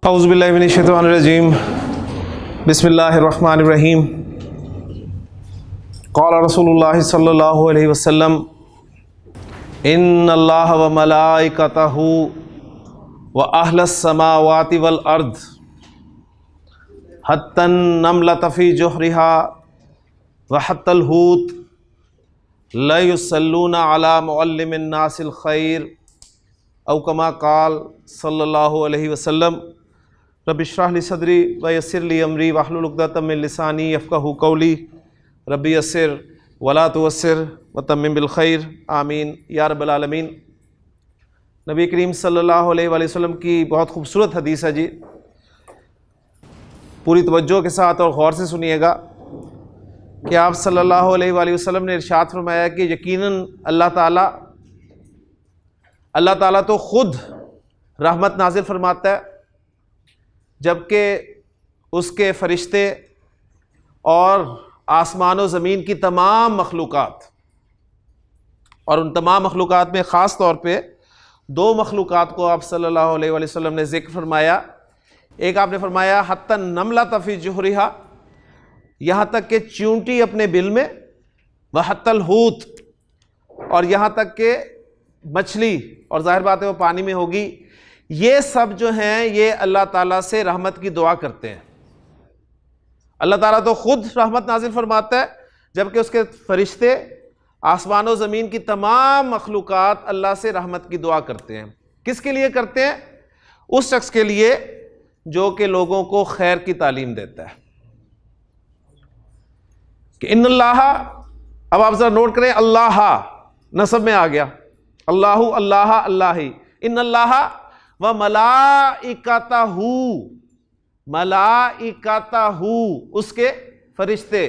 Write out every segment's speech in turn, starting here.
औज़ुबिल्लाहि मिनश्शैतानिर्रजीम बिस्मिल्लाहिर्रहमानिर्रहीम क़ाल रसूलुल्लाह सल्लल्लाहु अलैहि वसल्लम इन्नल्लाह व मलाइकतहु व अहलस समावाति वल अर्द हत्तन नमलत फ़ी जुहरिहा व हत्तल हूत ला युसल्लूना अला मुअल्लिमिन नासिल खैर औ कमा क़ाल सल्लल्लाहु अलैहि वसल्लम रब्बि इश्रह ली सदरी व यस्सिर ली अमरी वहलुल उक़दतम मिन लिसानी यफ़क़हू क़ौली रब्बि यस्सिर वला तुअस्सिर व तम्मिम बिल खैर आमीन या रब्बल आलमीन। नबी करीम सल्लल्लाहु अलैहि वसल्लम की बहुत खूबसूरत हदीस है जी, पूरी तवज्जो के साथ और गौर से सुनिएगा कि आप सल्लल्लाहु अलैहि वसल्लम ने इरशाद फरमाया कि यकीनन अल्लाह ताला तो ख़ुद रहमत नाजिल फरमाता है, जबकि उसके फ़रिश्ते और आसमान व ज़मीन की तमाम मखलूक़ात, और उन तमाम मखलूक़ात में ख़ास तौर पे दो मखलूक़ात को आप सल्लल्लाहु अलैहि वसल्लम ने ज़िक्र फरमाया। एक आपने फरमाया हत्तन नमलत फ़ी जुहरिहा, यहाँ तक कि चींटी अपने बिल में, व हत्तल हूत, और यहाँ तक कि मछली, और जाहिर बात है वो पानी में होगी। ये सब जो हैं ये अल्लाह ताला से रहमत की दुआ करते हैं। अल्लाह ताला तो खुद रहमत नाजिल फरमाता है, जबकि उसके फरिश्ते आसमान व ज़मीन की तमाम मखलूक़ात अल्लाह से रहमत की दुआ करते हैं। किसके लिए करते हैं? उस शख्स के लिए जो कि लोगों को खैर की तालीम देता है कि इन्नल्लाह, अब आप ज़रा नोट करें, अल्लाह नसब में आ गया, अल्लाहु अल्लाह अल्लाही, इन्नल्लाह व मलाइकतहु, मलाइकतहु उसके फरिश्ते,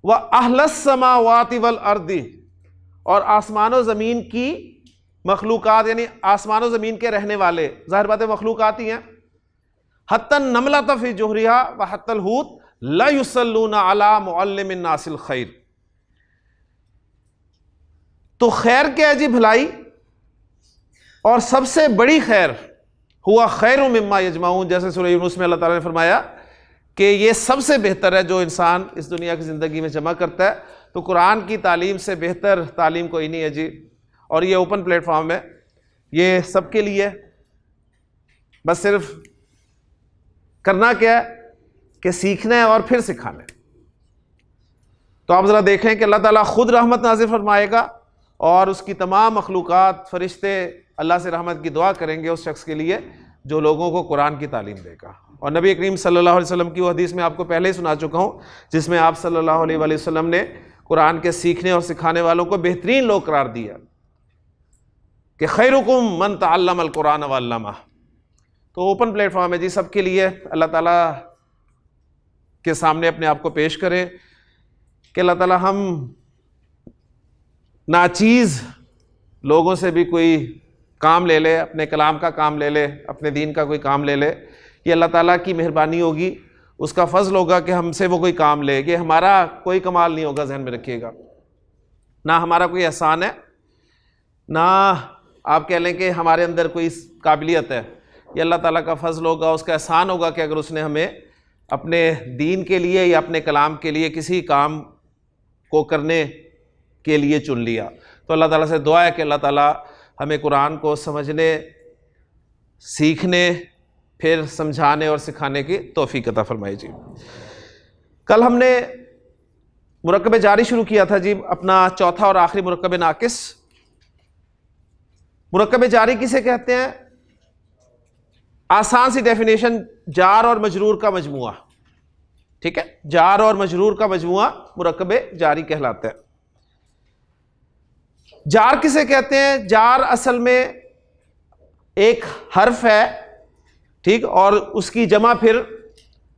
व अहलस समावाति वल अर्दी, और आसमान व ज़मीन की मखलूक़ात यानी आसमान व ज़मीन के रहने वाले, ज़ाहिर बात है मखलूक़ात ही हैं। हत्तन नमलत फ़ी जुहरिहा व हत्तल हूत ला युसल्लूना अला मुअल्लिमिन नासिल खैर। तो खैर क्या है जी? भलाई, और सबसे बड़ी खैर हुआ खैरुम मिम्मा यजमाऊन, जैसे सूरह यूनुस में अल्लाह ताला ने फरमाया कि ये सबसे बेहतर है जो इंसान इस दुनिया की ज़िंदगी में जमा करता है। तो कुरान की तालीम से बेहतर तालीम कोई नहीं है जी, और ये ओपन प्लेटफॉर्म है, ये सबके लिए। बस सिर्फ करना क्या है कि सीखना है और फिर सिखाना है। तो आप ज़रा देखें कि अल्लाह ताला खुद रहमत नाज़िल फरमाएगा और उसकी तमाम मखलूक़ात फरिश्ते अल्लाह से रहमत की दुआ करेंगे उस शख्स के लिए जो लोगों को कुरान की तालीम देगा। और नबी करीम सल्लल्लाहु अलैहि वसल्लम की वो हदीस में आपको पहले ही सुना चुका हूँ, जिसमें आप सल्लल्लाहु अलैहि वसल्लम ने कुरान के सीखने और सिखाने वालों को बेहतरीन लोग करार दिया कि खैरुकुम मन तअल्लमल कुरान व अल्लमह। तो ओपन प्लेटफॉर्म है जी सबके लिए। अल्लाह ताला के सामने अपने आप को पेश करें कि अल्लाह ताला हम नाचीज़ लोगों से भी कोई काम ले ले, अपने कलाम का काम ले ले, अपने दीन का कोई काम ले ले, ये अल्लाह ताला की मेहरबानी होगी, उसका फजल होगा कि हमसे वो कोई काम ले। कि हमारा कोई कमाल नहीं होगा, जहन में रखिएगा, ना हमारा कोई एहसान है, ना आप कह लें कि हमारे अंदर कोई काबिलियत है। ये अल्लाह ताला का फजल होगा, उसका एहसान होगा कि अगर उसने हमें अपने दीन के लिए या अपने कलाम के लिए किसी काम को करने के लिए चुन लिया। तो अल्लाह ताला से दुआ है कि अल्लाह ताला हमें कुरान को समझने, सीखने, फिर समझाने और सिखाने की तौफीक अता फरमाई जी। कल हमने मुरक्कब जारी शुरू किया था जी, अपना चौथा और आखिरी मुरक्कब नाकिस। मुरक्कब जारी किसे कहते हैं? आसान सी डेफिनेशन, जार और मजरूर का मजमुआ। ठीक है, जार और मजरूर का मजमुआ मुरक्कब जारी कहलाता है। जार किसे कहते हैं? जार असल में एक हर्फ है, ठीक, और उसकी जमा फिर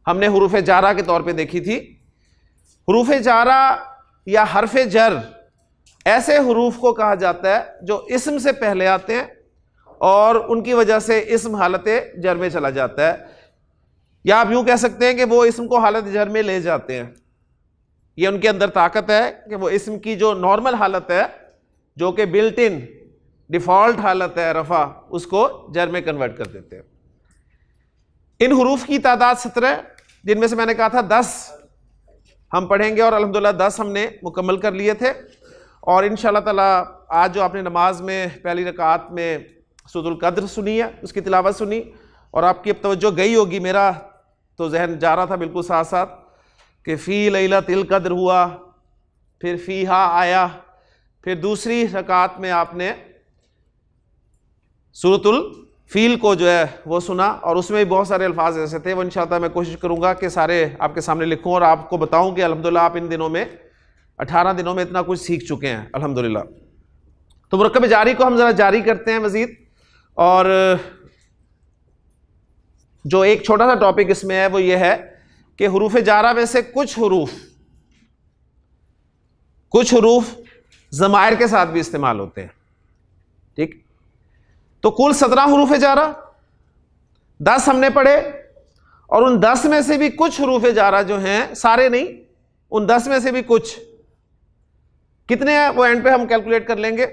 हमने हुरूफ जारा के तौर पे देखी थी। हुरूफ जारा या हर्फ जर ऐसे हुरूफ को कहा जाता है जो इस्म से पहले आते हैं और उनकी वजह से इस्म हालत जर में चला जाता है, या आप यूं कह सकते हैं कि वो इस्म को हालत जर में ले जाते हैं। ये उनके अंदर ताकत है कि वो इस्म की जो नॉर्मल हालत है, जो कि बिल्ट इन डिफ़ॉल्ट हालत है रफ़ा, उसको जर में कन्वर्ट कर देते हैं। इन हुरूफ की तादाद 17, जिनमें से मैंने कहा था 10 हम पढ़ेंगे और अल्हम्दुलिल्लाह 10 हमने मुकम्मल कर लिए थे। और इंशाअल्लाह ताला आज जो आपने नमाज में पहली रकात में सूरतुल कद्र सुनी है, उसकी तिलावत सुनी, और आपकी अब तवज्जो गई होगी, मेरा तो जहन जा रहा था बिल्कुल साथ साथ कि फ़ी लैलतिल कद्र हुआ, फिर फ़ीहा आया, फिर दूसरी रकात में आपने सूरतुल फ़ील को जो है वो सुना, और उसमें भी बहुत सारे अल्फाज ऐसे थे। वो इंशाअल्लाह मैं कोशिश करूँगा कि सारे आपके सामने लिखूँ और आपको बताऊँ कि अल्हम्दुलिल्लाह आप इन दिनों में 18 दिनों में इतना कुछ सीख चुके हैं अल्हम्दुलिल्लाह। तो मुरक्कब जारी को हम ज़रा जारी करते हैं मज़ीद, और जो एक छोटा सा टॉपिक इसमें है वो ये है कि हुरूफ जारा में से कुछ हुरूफ ज़मायर के साथ भी इस्तेमाल होते हैं। ठीक, तो कुल 17 हुरूफ जारा, 10 हमने पढ़े, और उन 10 में से भी कुछ हुरूफ जारा जो हैं, सारे नहीं, उन 10 में से भी कुछ कितने हैं वो एंड पे हम कैलकुलेट कर लेंगे।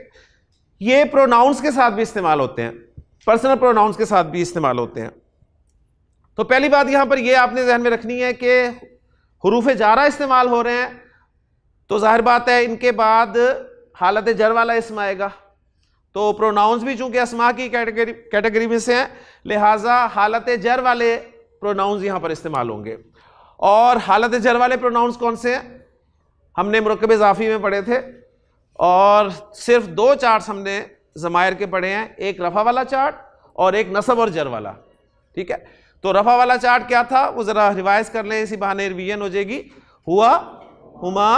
ये प्रोनाउंस के साथ भी इस्तेमाल होते हैं, पर्सनल प्रोनाउंस के साथ भी इस्तेमाल होते हैं। तो पहली बात यहां पर ये आपने ध्यान में रखनी है कि हुरूफ जारा इस्तेमाल हो रहे हैं, तो जाहिर बात है इनके बाद हालत जर वाला इसम आएगा। तो प्रोनाउंस भी चूंकि अस्मा की कैटेगरी में से हैं, लिहाजा हालत जर वाले प्रोनाउंस यहां पर इस्तेमाल होंगे। और हालत जर वाले प्रोनाउंस कौन से हैं? हमने मुरक्कब इज़ाफ़ी में पढ़े थे, और सिर्फ 2 चार्ट्स हमने ज़मायर के पढ़े हैं, एक रफ़ा वाला चार्ट और एक नसब और जर वाला। ठीक है, तो रफ़ा वाला चार्ट क्या था वो ज़रा रिवाइज कर लें, इसी बहाने रिवीजन हो जाएगी। हुआ, हुमा,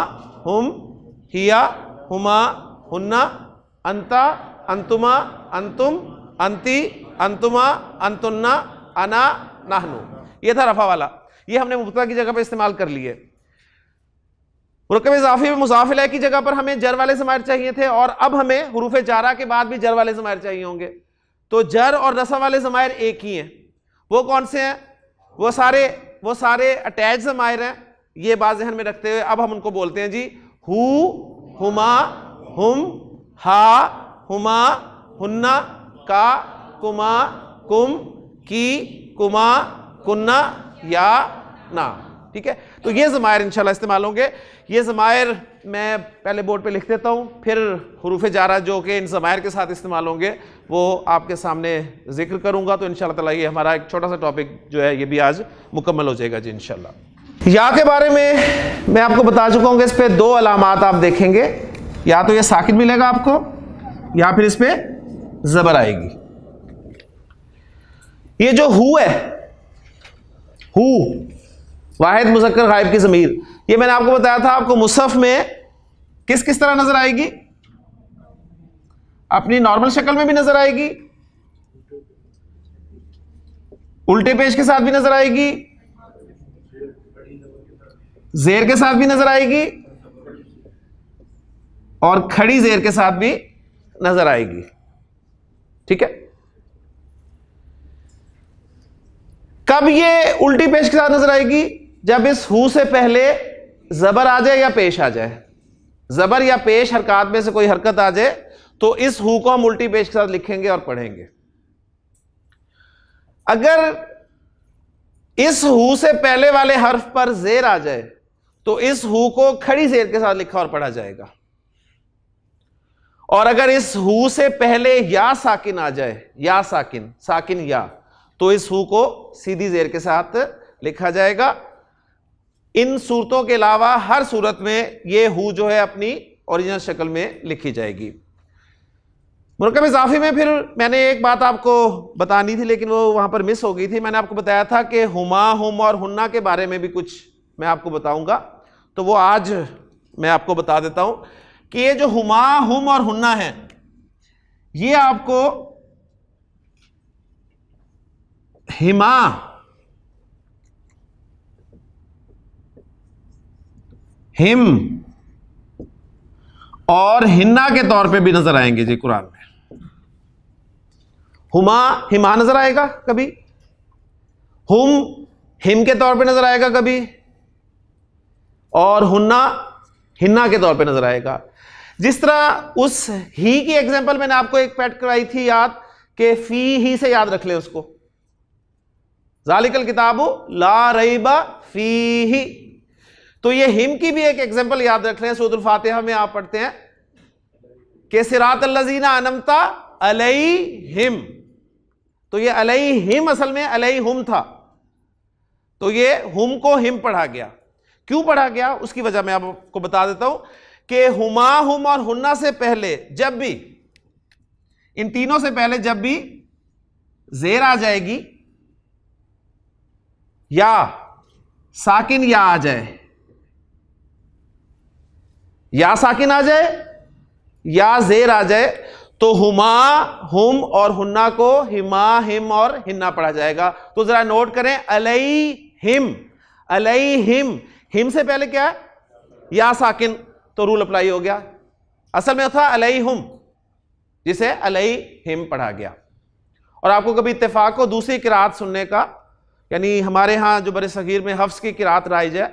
हुम, हिया, हुमा, हुन्ना, अंता, अंतुमा, अंतुम, अंती, अंतुमा, अंतुन्ना, अना, नहनु। ये था रफ़ा वाला, ये हमने मुब्तदा की जगह पर इस्तेमाल कर लिए। मुरक्कब इज़ाफ़ी में मुज़ाफ़ इलैह की जगह पर हमें जर वाले ज़मायर चाहिए थे, और अब हमें हुरूफ जारा के बाद भी जर वाले ज़मायर चाहिए होंगे। तो जर और नसब वाले ज़मायर एक ही हैं। वो कौन से हैं? वो सारे अटैच ज़मायर हैं। ये बात ज़हन में रखते हुए अब हम उनको बोलते हैं जी हु, हुमा, हुम, हा, हुमा, हुन्ना, का, कुमा, कुम, की, कुमा, कुन्ना, या, ना। ठीक है, तो ये ज़मायर इंशाल्लाह इस्तेमाल होंगे। ये ज़मायर मैं पहले बोर्ड पे लिख देता हूँ, फिर हुरूफ जारा जो कि इन ज़मायर के साथ इस्तेमाल होंगे वो आपके सामने जिक्र करूँगा। तो इंशाल्लाह ताला ये हमारा एक छोटा सा टॉपिक जो है ये भी आज मुकम्मल हो जाएगा जी इंशाल्लाह। या के बारे में मैं आपको बता चुका हूँ कि इस पर 2 अलामात आप देखेंगे, या तो ये साकिन मिलेगा आपको, या फिर इस पर ज़बर आएगी। ये जो हु है, हु वाहिद मुज़क्कर गायब की ज़मीर, ये मैंने आपको बताया था आपको मुसहफ में किस तरह नजर आएगी? अपनी नॉर्मल शक्ल में भी नजर आएगी, उल्टे पेश के साथ भी नजर आएगी, जेर के साथ भी नजर आएगी, और खड़ी जेर के साथ भी नजर आएगी। ठीक है, कब ये उल्टी पेश के साथ नजर आएगी? जब इस हु से पहले जबर आ जाए या पेश आ जाए, जबर या पेश हरकत में से कोई हरकत आ जाए, तो इस हु को हम उल्टी पेश के साथ लिखेंगे और पढ़ेंगे। अगर इस हु से पहले वाले हर्फ पर जेर आ जाए तो इस हु को खड़ी जेर के साथ लिखा और पढ़ा जाएगा, और अगर इस हु से पहले या साकिन आ जाए, या साकिन या, तो इस हु को सीधी जेर के साथ लिखा जाएगा। इन सूरतों के अलावा हर सूरत में ये हु जो है अपनी ओरिजिनल शक्ल में लिखी जाएगी। मुरक्कब इज़ाफ़ी में फिर मैंने एक बात आपको बतानी थी लेकिन वो वहां पर मिस हो गई थी। मैंने आपको बताया था कि हुमा, हुम और हुन्ना के बारे में भी कुछ मैं आपको बताऊंगा, तो वो आज मैं आपको बता देता हूं कि ये जो हुमा, हुम और हुन्ना है, ये आपको हिमा, हिम और हिन्ना के तौर पे भी नजर आएंगे जी कुरान में। हुमा हिमा नजर आएगा कभी, हुम हिम के तौर पे नजर आएगा कभी, और हुन्ना हिन्ना के तौर पे नजर आएगा। जिस तरह उस ही की एग्जांपल मैंने आपको एक पैट कराई थी याद, कि फी ही से याद रख ले उसको, ज़ालिकल किताबु ला रैबा फीही। तो ये हिम की भी एक एग्जांपल याद रख लें, सूरह फातिहा में आप पढ़ते हैं कि सिरातल लज़ीना अनअमता अलैहिम, तो ये अलैहिम असल में अलैहुम था, तो ये हुम को हिम पढ़ा गया। क्यों पढ़ा गया उसकी वजह मैं आपको बता देता हूं कि हुमा, हुम और हुन्ना से पहले जब भी, इन तीनों से पहले जब भी जेर आ जाएगी या साकिन या आ जाए, या साकिन आ जाए या जेर आ जाए, तो हुमा, हुम और हुन्ना को हिमा, हिम और हिन्ना पढ़ा जाएगा। तो जरा नोट करें, अलैहिम, अलैहिम, हिम से पहले क्या है, या साकिन, तो रूल अप्लाई हो गया। असल में था अलैहुम, जिसे अलैहिम पढ़ा गया। और आपको कभी इत्तेफाक हो दूसरी किरात सुनने का, यानी हमारे यहाँ जो बड़े सगीर में हफ्स की किरात राइज है,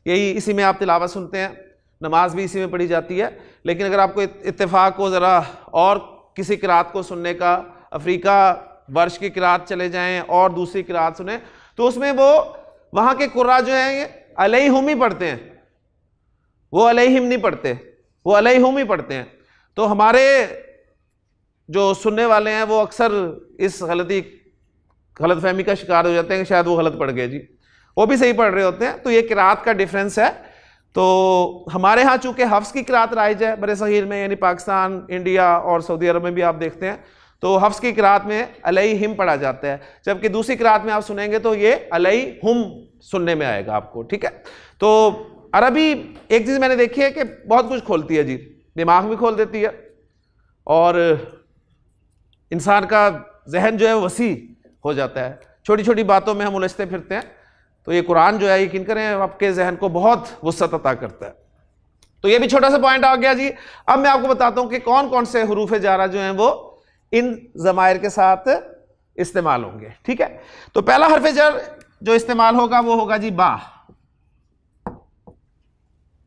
यही इसी में आप तिलावत सुनते हैं, नमाज भी इसी में पढ़ी जाती है। लेकिन अगर आपको इत्तेफाक हो ज़रा और किसी किरात को सुनने का, अफ्रीका वर्ष की किरात चले जाएं और दूसरी किरात सुने, तो उसमें वो वहाँ के कुर्रा जो हैं ये अलैहुम ही पढ़ते हैं, वो अलैहिम नहीं पढ़ते, वो अलैहुम ही पढ़ते हैं। तो हमारे जो सुनने वाले हैं वो अक्सर इस गलतफहमी का शिकार हो जाते हैं कि शायद वो गलत पढ़ गए जी, वो भी सही पढ़ रहे होते हैं। तो ये किरात का डिफरेंस है। तो हमारे यहाँ चूंकि हफ्स की किरात राइज है बड़े सगीर में, यानी पाकिस्तान, इंडिया और सऊदी अरब में भी आप देखते हैं, तो हफ्स की किरात में अलैहिम पढ़ा जाता है, जबकि दूसरी किरात में आप सुनेंगे तो ये अलैहुम सुनने में आएगा आपको, ठीक है। तो अरबी एक चीज़ मैंने देखी है कि बहुत कुछ खोलती है जी, दिमाग भी खोल देती है और इंसान का जहन जो है वसी हो जाता है। छोटी छोटी बातों में हम उलझते फिरते हैं, तो ये कुरान जो है यकीन करें आपके जहन को बहुत वुसअत अता करता है। तो ये भी छोटा सा पॉइंट आ गया जी। अब मैं आपको बताता हूं कि कौन कौन से हुरूफ जारा जो हैं वो इन ज़मायर के साथ इस्तेमाल होंगे, ठीक है। तो पहला हर्फ जर जो इस्तेमाल होगा वो होगा जी बा,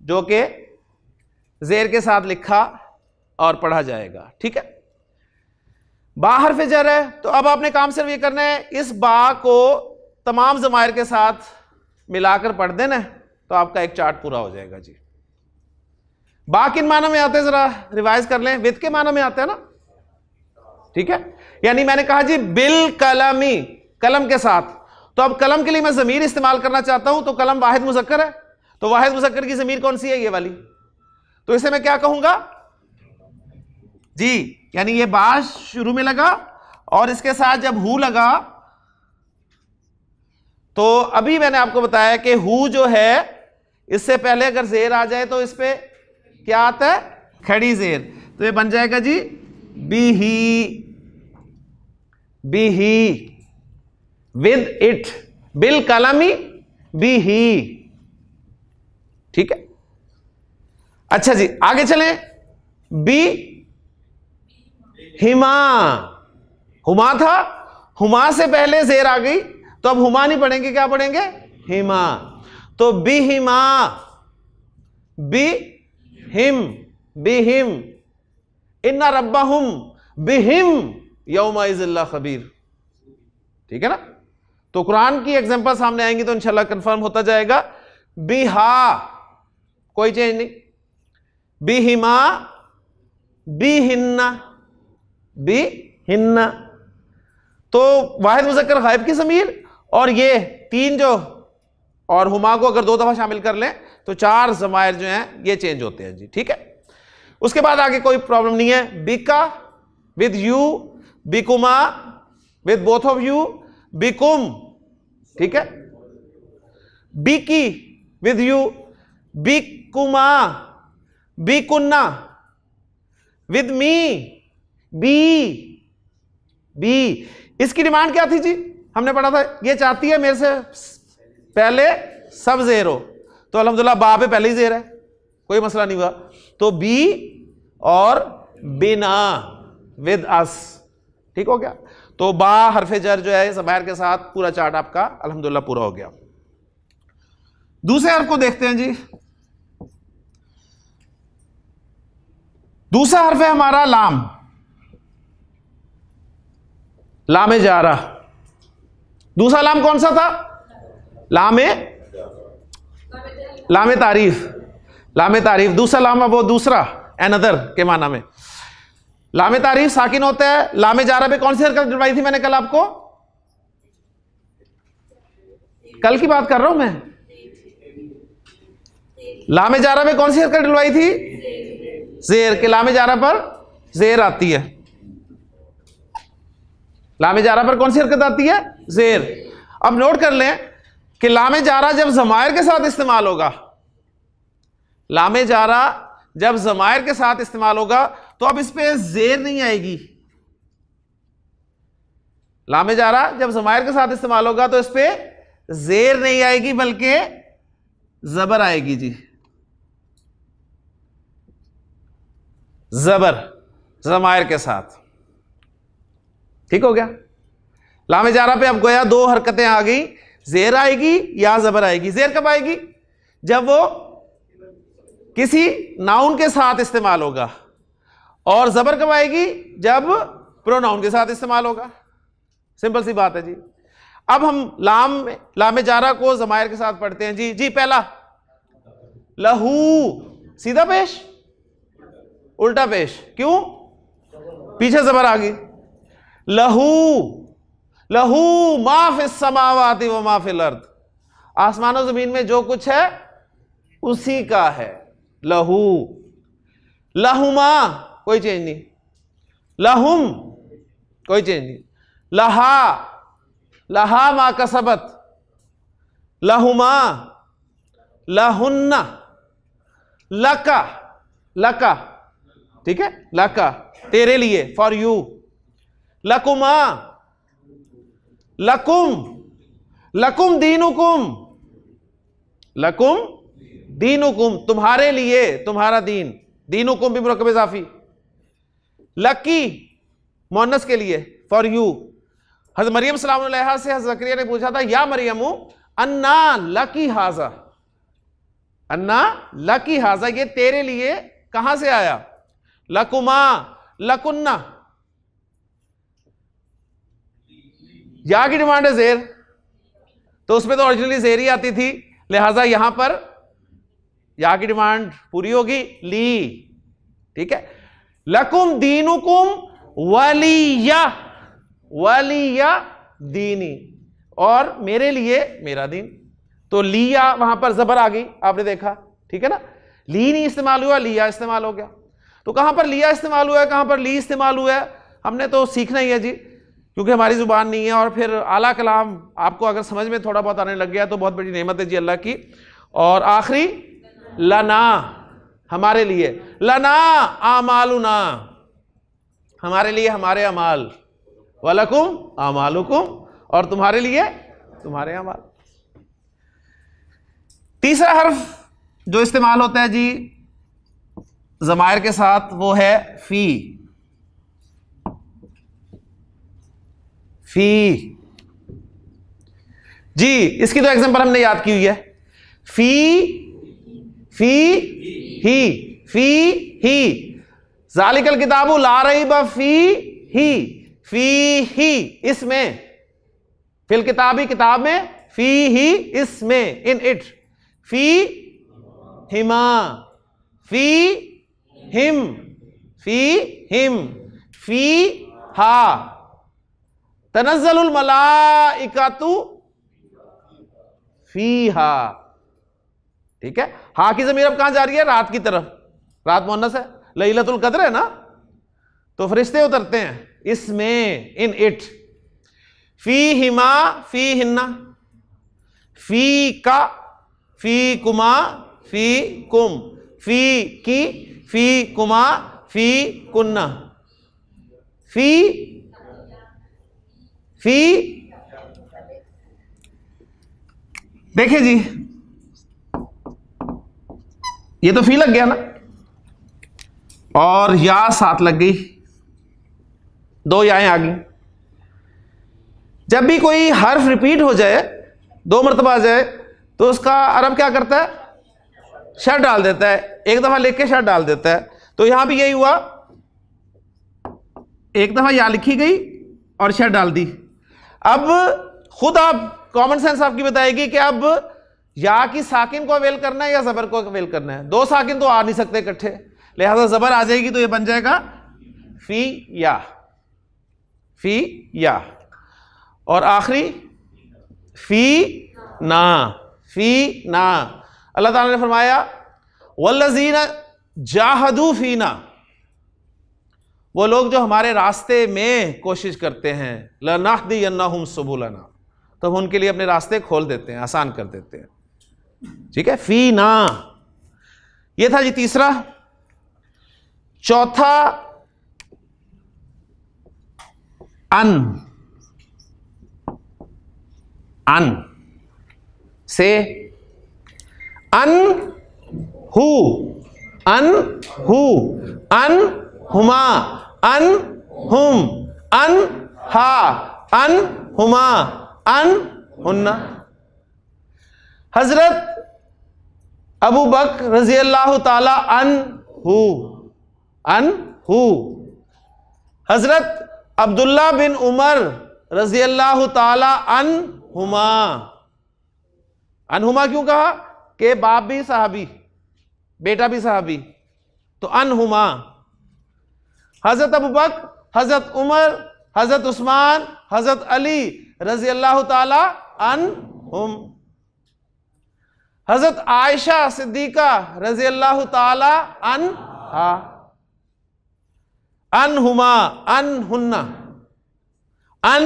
जो कि जेर के साथ लिखा और पढ़ा जाएगा, ठीक है। बा हर्फ जर है, तो अब आपने काम सिर्फ ये करना है, इस बा को तमाम ज़मायर के साथ मिलाकर पढ़ देना, तो आपका एक चार्ट पूरा हो जाएगा जी। बा किन माना में आते हैं जरा रिवाइज कर लें, विद के माना में आता है ना, ठीक है। यानी मैंने कहा जी बिल कलमी, कलम के साथ, तो अब कलम के लिए मैं ज़मीर इस्तेमाल करना चाहता हूं, तो कलम वाहिद मुज़क्कर है, तो वाहिद मुज़क्कर की ज़मीर कौन सी है, ये वाली, तो इसे मैं क्या कहूंगा जी, यानी ये बा शुरू में लगा और इसके साथ जब हु लगा, तो अभी मैंने आपको बताया कि हु जो है इससे पहले अगर जेर आ जाए तो इस पे क्या आता है, खड़ी जेर, तो ये बन जाएगा जी बिही, बिही, विद इट, बिल कलमी बिही, ठीक है। अच्छा जी आगे चलें, बी हिमा, हुमा था, हुमा से पहले जेर आ गई, तो अब हुमा नहीं पढ़ेंगे, क्या पढ़ेंगे, हिमा, तो बी हिमा, बी हिम, बिहिम, इन्ना रब्बाहुम बिहिम यौमा इज़िल्ला खबीर, ठीक है ना। तो कुरान की एग्जांपल सामने आएंगी तो इंशाल्लाह कंफर्म होता जाएगा। बिहा कोई चेंज नहीं, बिहिमा, बिहिन्ना, बिहिन्ना, तो वाहिद मुज़क्कर गायब की ज़मीर और ये तीन जो, और हुमा को अगर 2 दफा शामिल कर लें तो 4 ज़मायर जो हैं ये चेंज होते हैं जी, ठीक है। उसके बाद आगे कोई प्रॉब्लम नहीं है, बिका विद यू, बिकुमा विद बोथ ऑफ यू, बिकुम, ठीक है, बिकी विद यू, बिकुमा, बिकुन्ना विद मी, बी, बी। इसकी डिमांड क्या थी जी, हमने पढ़ा था, ये चाहती है मेरे से पहले सब जेर हो, तो अल्हम्दुलिल्लाह बा पे पहले ही जेर है, कोई मसला नहीं हुआ, तो बी और बिना, विद अस, ठीक हो गया। तो बा हरफे जर जो है ज़मायर के साथ पूरा चार्ट आपका अल्हम्दुलिल्लाह पूरा हो गया। दूसरे हर्फ को देखते हैं जी। दूसरा हर्फ है हमारा लाम, लामे जारा। दूसरा लाम कौन सा था? लामे तारीफ, लामे तारीफ। दूसरा लाम वो दूसरा अनदर के माना में। लामे तारीफ साकिन होता है। लामे जारा पे कौन सी हरकत डलवाई थी मैंने कल आपको? कल की बात कर रहा हूं मैं। लामे जारा पे कौन सी हरकत डलवाई थी? जेर। के लामे जारा पर जेर आती है। लामे जारा पर कौन सी हरकत आती है? जेर। अब नोट कर लें कि लामे जारा जब ज़मायर के साथ इस्तेमाल होगा, लामे जारा जब ज़मायर के साथ इस्तेमाल होगा तो अब इस पे जेर नहीं आएगी। लामे जारा जब ज़मायर के साथ इस्तेमाल होगा तो इस पे जेर नहीं आएगी बल्कि जबर आएगी जी, जबर ज़मायर के साथ। ठीक हो गया? लामे जारा पे अब गोया दो हरकतें आ गई, जेर आएगी या जबर आएगी। जेर कब आएगी? जब वो किसी नाउन के साथ इस्तेमाल होगा। और जबर कब आएगी? जब प्रोनाउन के साथ इस्तेमाल होगा। सिंपल सी बात है जी। अब हम लामे जारा को ज़मायर के साथ पढ़ते हैं जी। जी पहला लहू, सीधा पेश उल्टा पेश, क्यों? पीछे जबर आ गई। लहू, लहू मा फिस समावाति व मा फिल अर्द, आसमानों जमीन में जो कुछ है उसी का है। लहू, लहुमा कोई चेंज नहीं, लहुम कोई चेंज नहीं, लहा, लहा मा कसबत, लहुमा, लहुन्ना, लका, लका, ठीक है, लका तेरे लिए, फॉर यू, लकुमा, लकुम, लकुम दीनुकुम, लकुम दीनुकुम तुम्हारे लिए, तुम्हारा दीन, दीनुकुम भी मुरक्कब इज़ाफी। लकी मुअन्नस के लिए, फॉर यू। हज़रत मरियम सलाम अलैहा से हज़रत ज़करिया ने पूछा था, या मरियमु अन्ना लकी हाजा, अन्ना लकी हाजा, ये तेरे लिए कहां से आया? लकुमा, लकुन्ना, या की डिमांड है जेर, तो उसमें तो ओरिजिनली जेर ही आती थी, लिहाजा यहां पर या की डिमांड पूरी होगी, ली। ठीक है? लकुम दीनुकुम वलिया, वलिया दीनी, और मेरे लिए मेरा दीन। तो लिया वहां पर जबर आ गई, आपने देखा, ठीक है ना? ली नहीं इस्तेमाल हुआ, लिया इस्तेमाल हो गया। तो कहां पर लिया इस्तेमाल हुआ है, कहां पर ली इस्तेमाल हुआ है, हमने तो सीखना ही है जी, क्योंकि हमारी जुबान नहीं है। और फिर आला कलाम आपको अगर समझ में थोड़ा बहुत आने लग गया तो बहुत बड़ी नेमत है जी अल्लाह की। और आखिरी लना, हमारे लिए, लना आमालुना, हमारे लिए हमारे अमाल, वलकुम आमालुकुम, और तुम्हारे लिए तुम्हारे अमाल। तीसरा हर्फ जो इस्तेमाल होता है जी ज़मायर के साथ वो है फी। फी जी, इसकी तो एग्जांपल हमने याद की हुई है। फी, फी ही, फी ही, ज़ालिकल किताबु ला रैब फी ही, इसमें, फिल किताबी किताब में, फी ही इसमें, इन इट, फी हिमा, फी हिम, फी हिम, फी हा, तनज़्ज़लुल मलाइकातु फीहा। ठीक है? हा की ज़मीर अब कहां जा रही है? रात की तरफ, रात मुअन्नस है, लैलतुल क़द्र है ना, तो फरिश्ते उतरते हैं इसमें, इन इट। फी हिमा, फी हिन्ना, फी का, फी कुमा, फी कुम, फी की, फी कुमा, फी कुन्ना, फी, फी। देखिए जी, ये तो फी लग गया ना, और या साथ लग गई, दो याएं आ गई। जब भी कोई हर्फ रिपीट हो जाए, दो मरतबा आ जाए, तो उसका अरब क्या करता है? शर डाल देता है, एक दफा लिख के शर डाल देता है। तो यहां भी यही हुआ, एक दफा या लिखी गई और शर डाल दी। अब खुद आप कॉमन सेंस आपकी बताएगी कि अब या की साकिन को अवेल करना है या जबर को अवेल करना है। दो साकिन तो आ नहीं सकते इकट्ठे, लिहाजा जबर आ जाएगी तो ये बन जाएगा फी या, फी या। और आखिरी फी ना, फी ना। अल्लाह ताला ने फरमाया वल्लज़ीना जाहदू फीना, वो लोग जो हमारे रास्ते में कोशिश करते हैं, लनहदियन्नहुम सुबुलना, तो हम उनके लिए अपने रास्ते खोल देते हैं, आसान कर देते हैं। ठीक है, फी ना ये था जी तीसरा। चौथा अन, अन से अन हु, अन हु, अन हुमा, अन हुम, अन हा, अन हुमा, अन हुन्ना। हजरत अबू बकर रजी अल्लाह ताला अन्हु, अन्हु। हजरत अब्दुल्ला बिन उमर रजी अल्लाह ताला अन्हुमा। अन्हुमा क्यों कहा? कि बाप भी सहाबी, बेटा भी सहाबी, तो अन्हुमा। हजरत अबू बकर, हजरत उमर, हजरत उस्मान, हजरत अली रजी अल्लाह ताला अन्हुम। हजरत आयशा सिद्दीका रजी अल्लाह ताला अन्हा। अन्हुमा, अन्हुन्ना, अन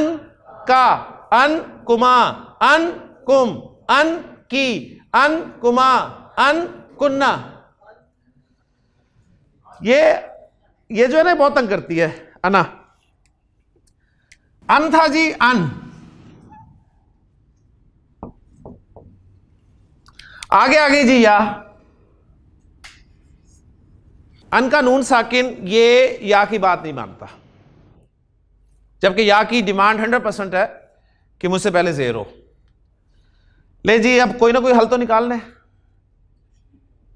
का, अन कुमा, अन कुम, अन की, अन कुमा, अन कुन्ना। ये जो है ना बहुत तंग करती है अना। अन था जी, अन। आगे आगे जी या। अन का नून साकिन ये या की बात नहीं मानता, जबकि या की डिमांड 100% है कि मुझसे पहले ज़ेर हो। ले जी, अब कोई ना कोई हल तो निकालना है।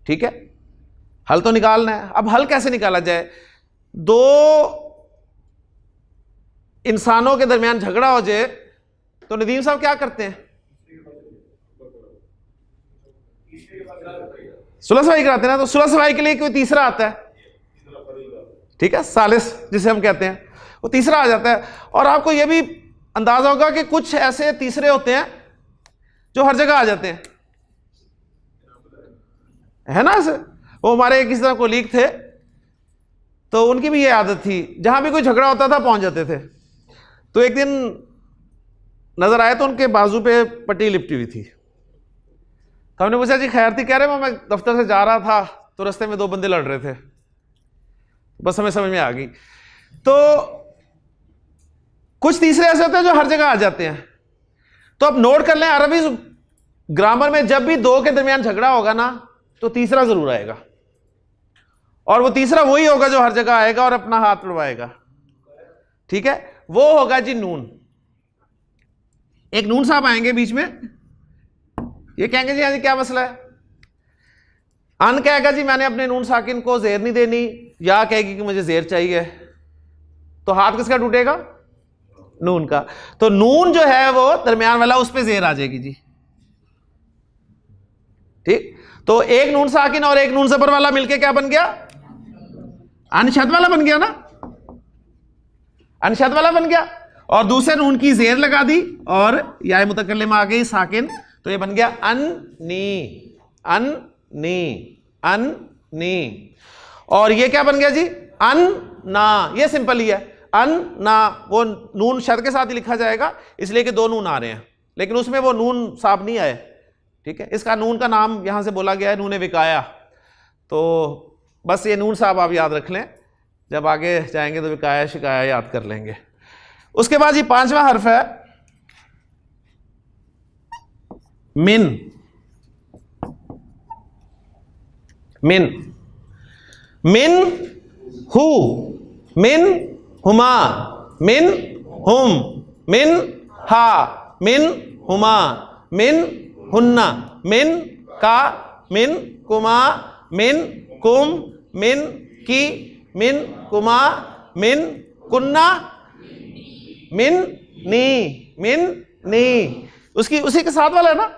ठीक है, हल तो निकालना है। अब हल कैसे निकाला जाए? दो इंसानों के दरमियान झगड़ा हो जाए तो नदीम साहब क्या करते हैं? सुलह सफाई कराते हैं ना। तो सुलह सफाई के लिए कोई तीसरा आता है, ठीक है, सालिस जिसे हम कहते हैं, वो तीसरा आ जाता है। और आपको यह भी अंदाजा होगा कि कुछ ऐसे तीसरे होते हैं जो हर जगह आ जाते हैं, है ना। ऐसे वो हमारे किसी तरह कोलीग थे, तो उनकी भी ये आदत थी, जहां भी कोई झगड़ा होता था पहुंच जाते थे। तो एक दिन नजर आए तो उनके बाजू पे पट्टी लिपटी हुई थी। तो हमने पूछा जी खैर थी? कह रहे मैं दफ्तर से जा रहा था तो रास्ते में दो बंदे लड़ रहे थे, बस हमें समझ में आ गई। तो कुछ तीसरे ऐसे होते हैं जो हर जगह आ जाते हैं। तो अब नोट कर लें, अरबी ग्रामर में जब भी दो के दरमियान झगड़ा होगा ना तो तीसरा जरूर आएगा, और वो तीसरा वही होगा जो हर जगह आएगा और अपना हाथ उड़वाएगा। ठीक है, वो होगा जी नून। एक नून साहब आएंगे बीच में, ये कहेंगे जी हाँ जी क्या मसला है? अन कहेगा जी मैंने अपने नून साकिन को जेर नहीं देनी, या कहेगी कि मुझे जेर चाहिए। तो हाथ किसका टूटेगा? नून का। तो नून जो है वो दरमियान वाला, उस पे जेर आ जाएगी जी। ठीक, तो एक नून साकिन और एक नून जबर वाला मिलके क्या बन गया? अनशद वाला बन गया ना, अनशद वाला बन गया। और दूसरे नून की जेर लगा दी और या मुतकल्लिम आ गई साकिन, तो ये बन गया अन्नी, अन्नी, अन्नी। और ये क्या बन गया जी? अन्ना। ये सिंपल ही है, अन्ना। वो नून शद के साथ ही लिखा जाएगा, इसलिए कि दो नून आ रहे हैं, लेकिन उसमें वो नून साहब नहीं आए। ठीक है, इसका नून का नाम यहां से बोला गया है नून विकाया। तो बस ये नून साहब आप याद रख लें, जब आगे जाएंगे तो विकाया शिकाया याद कर लेंगे। उसके बाद ये पांचवा हर्फ है मिन। मिन, मिन हु, मिन हुमा, मिन हुम, मिन हा, मिन हुमा, मिन हुन्ना, मिन का, मिन कुमा, मिन कुम, मिन की, मिन कुमा, मिन कुन्ना, मिन नी, मिन नी, उसकी उसी के साथ वाला है ना,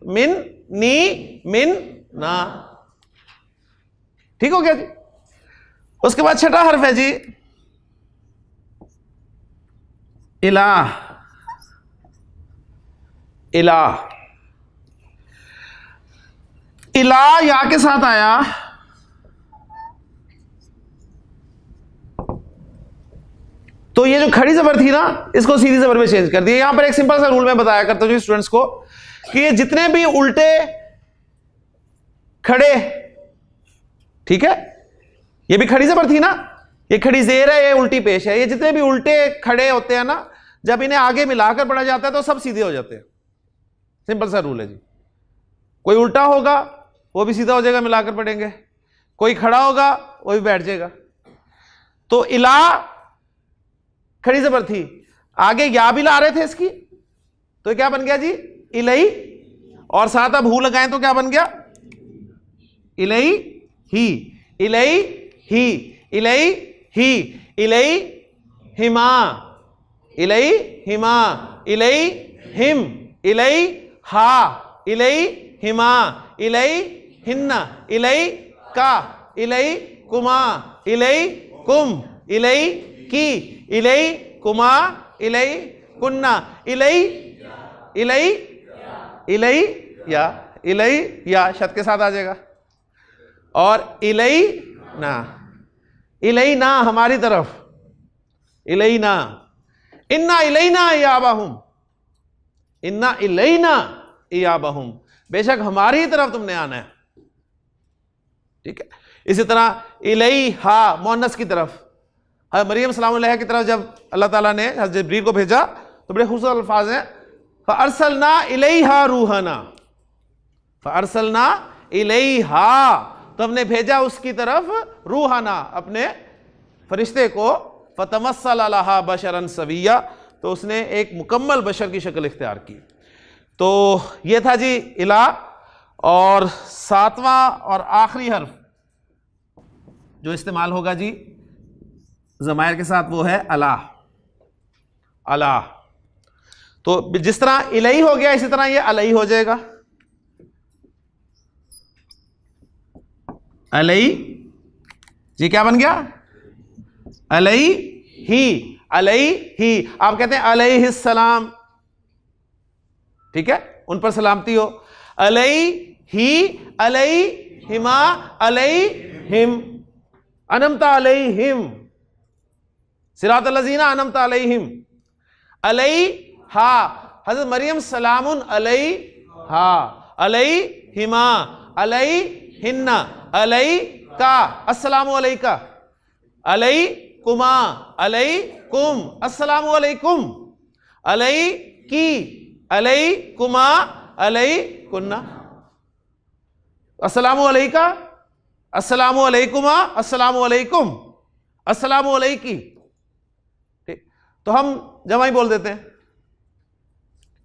मिन नी मिन ना। ठीक हो गया जी। उसके बाद छठा हर्फ है जी इला। इला, इला या के साथ आया, तो ये जो खड़ी जबर थी ना, इसको सीधी जबर में चेंज कर दिया। यहां पर एक सिंपल सा रूल मैं बताया करता हूं स्टूडेंट्स को कि ये जितने भी उल्टे खड़े, ठीक है, ये भी खड़ी जबर थी ना, ये खड़ी जेर है, ये उल्टी पेश है, ये जितने भी उल्टे खड़े होते हैं ना, जब इन्हें आगे मिलाकर पढ़ा जाता है तो सब सीधे हो जाते हैं। सिंपल सा रूल है जी। कोई उल्टा होगा वो भी सीधा हो जाएगा, मिलाकर पढ़ेंगे, कोई खड़ा होगा वो भी बैठ जाएगा। तो इला खड़ी जबर थी, आगे या भी ला रहे थे इसकी, तो क्या बन गया जी इलई, और साथ अब हु लगाएं तो क्या बन गया इलई ही। इलई ही, इलई ही, इलई हिमा, इलई हिमा, इलई हिम, इलई हा, इलई हिमा, इलई हिन्ना, इलई का, इलई कुमा, इलई कुम, इलई की, इलई कुमा, इलई कुन्ना, इलई, इलई, इलई या, इलई या शत के साथ आ जाएगा। और इलई ना, इलई ना हमारी तरफ, इलई ना, इन्ना इलैना इयाबहुम, इन्ना इलैना इयाबहुम, बेशक हमारी तरफ तुमने आना है। ठीक है। इसी तरह इलई हा मुअन्नस की तरफ, मरियम सलामुल्लाह की तरफ जब अल्लाह ताला ने हज़रत जिब्रील को भेजा तो बड़े खूबसूरत अल्फाज हैं, फअरसलना इलैहा रूहना, फअरसलना इलैहा, तो हमने भेजा उसकी तरफ रूहाना अपने फरिश्ते को, फतमस्सल लहा बशरन सविया, तो उसने एक मुकम्मल बशर की शक्ल इख्तियार की। तो ये था जी इला। और सातवां और आखिरी हर्फ जो इस्तेमाल होगा जी ज़मायर के साथ वो है अला। अला, तो जिस तरह इलई हो गया इसी तरह ये अलई हो जाएगा। अलई जी क्या बन गया अलई ही, अलई ही। आप कहते हैं अलैहिस्सलाम, ठीक है, उन पर सलामती हो। अलई ही, अलई हिमा, अलई हिम, अनमता अलैहिम, सिरातल लज़ीना अनमता अलैहिम। अलई हा, हज़रत मरियम सलामुन अलई हा, अलई हिमा, अलई हिन्ना, अलई का, अस्सलामु अलैका, अलई कुमा, अलई कुम, अस्सलामु अलैकुम, अलई की, अलई कुमा, अलई कुन्ना, अस्सलामु अलैका, अस्सलामु अलैकुमा, अस्सलामु अलैकुम, अस्सलामु अलैकी। ठीक, तो हम जमा ही बोल देते हैं,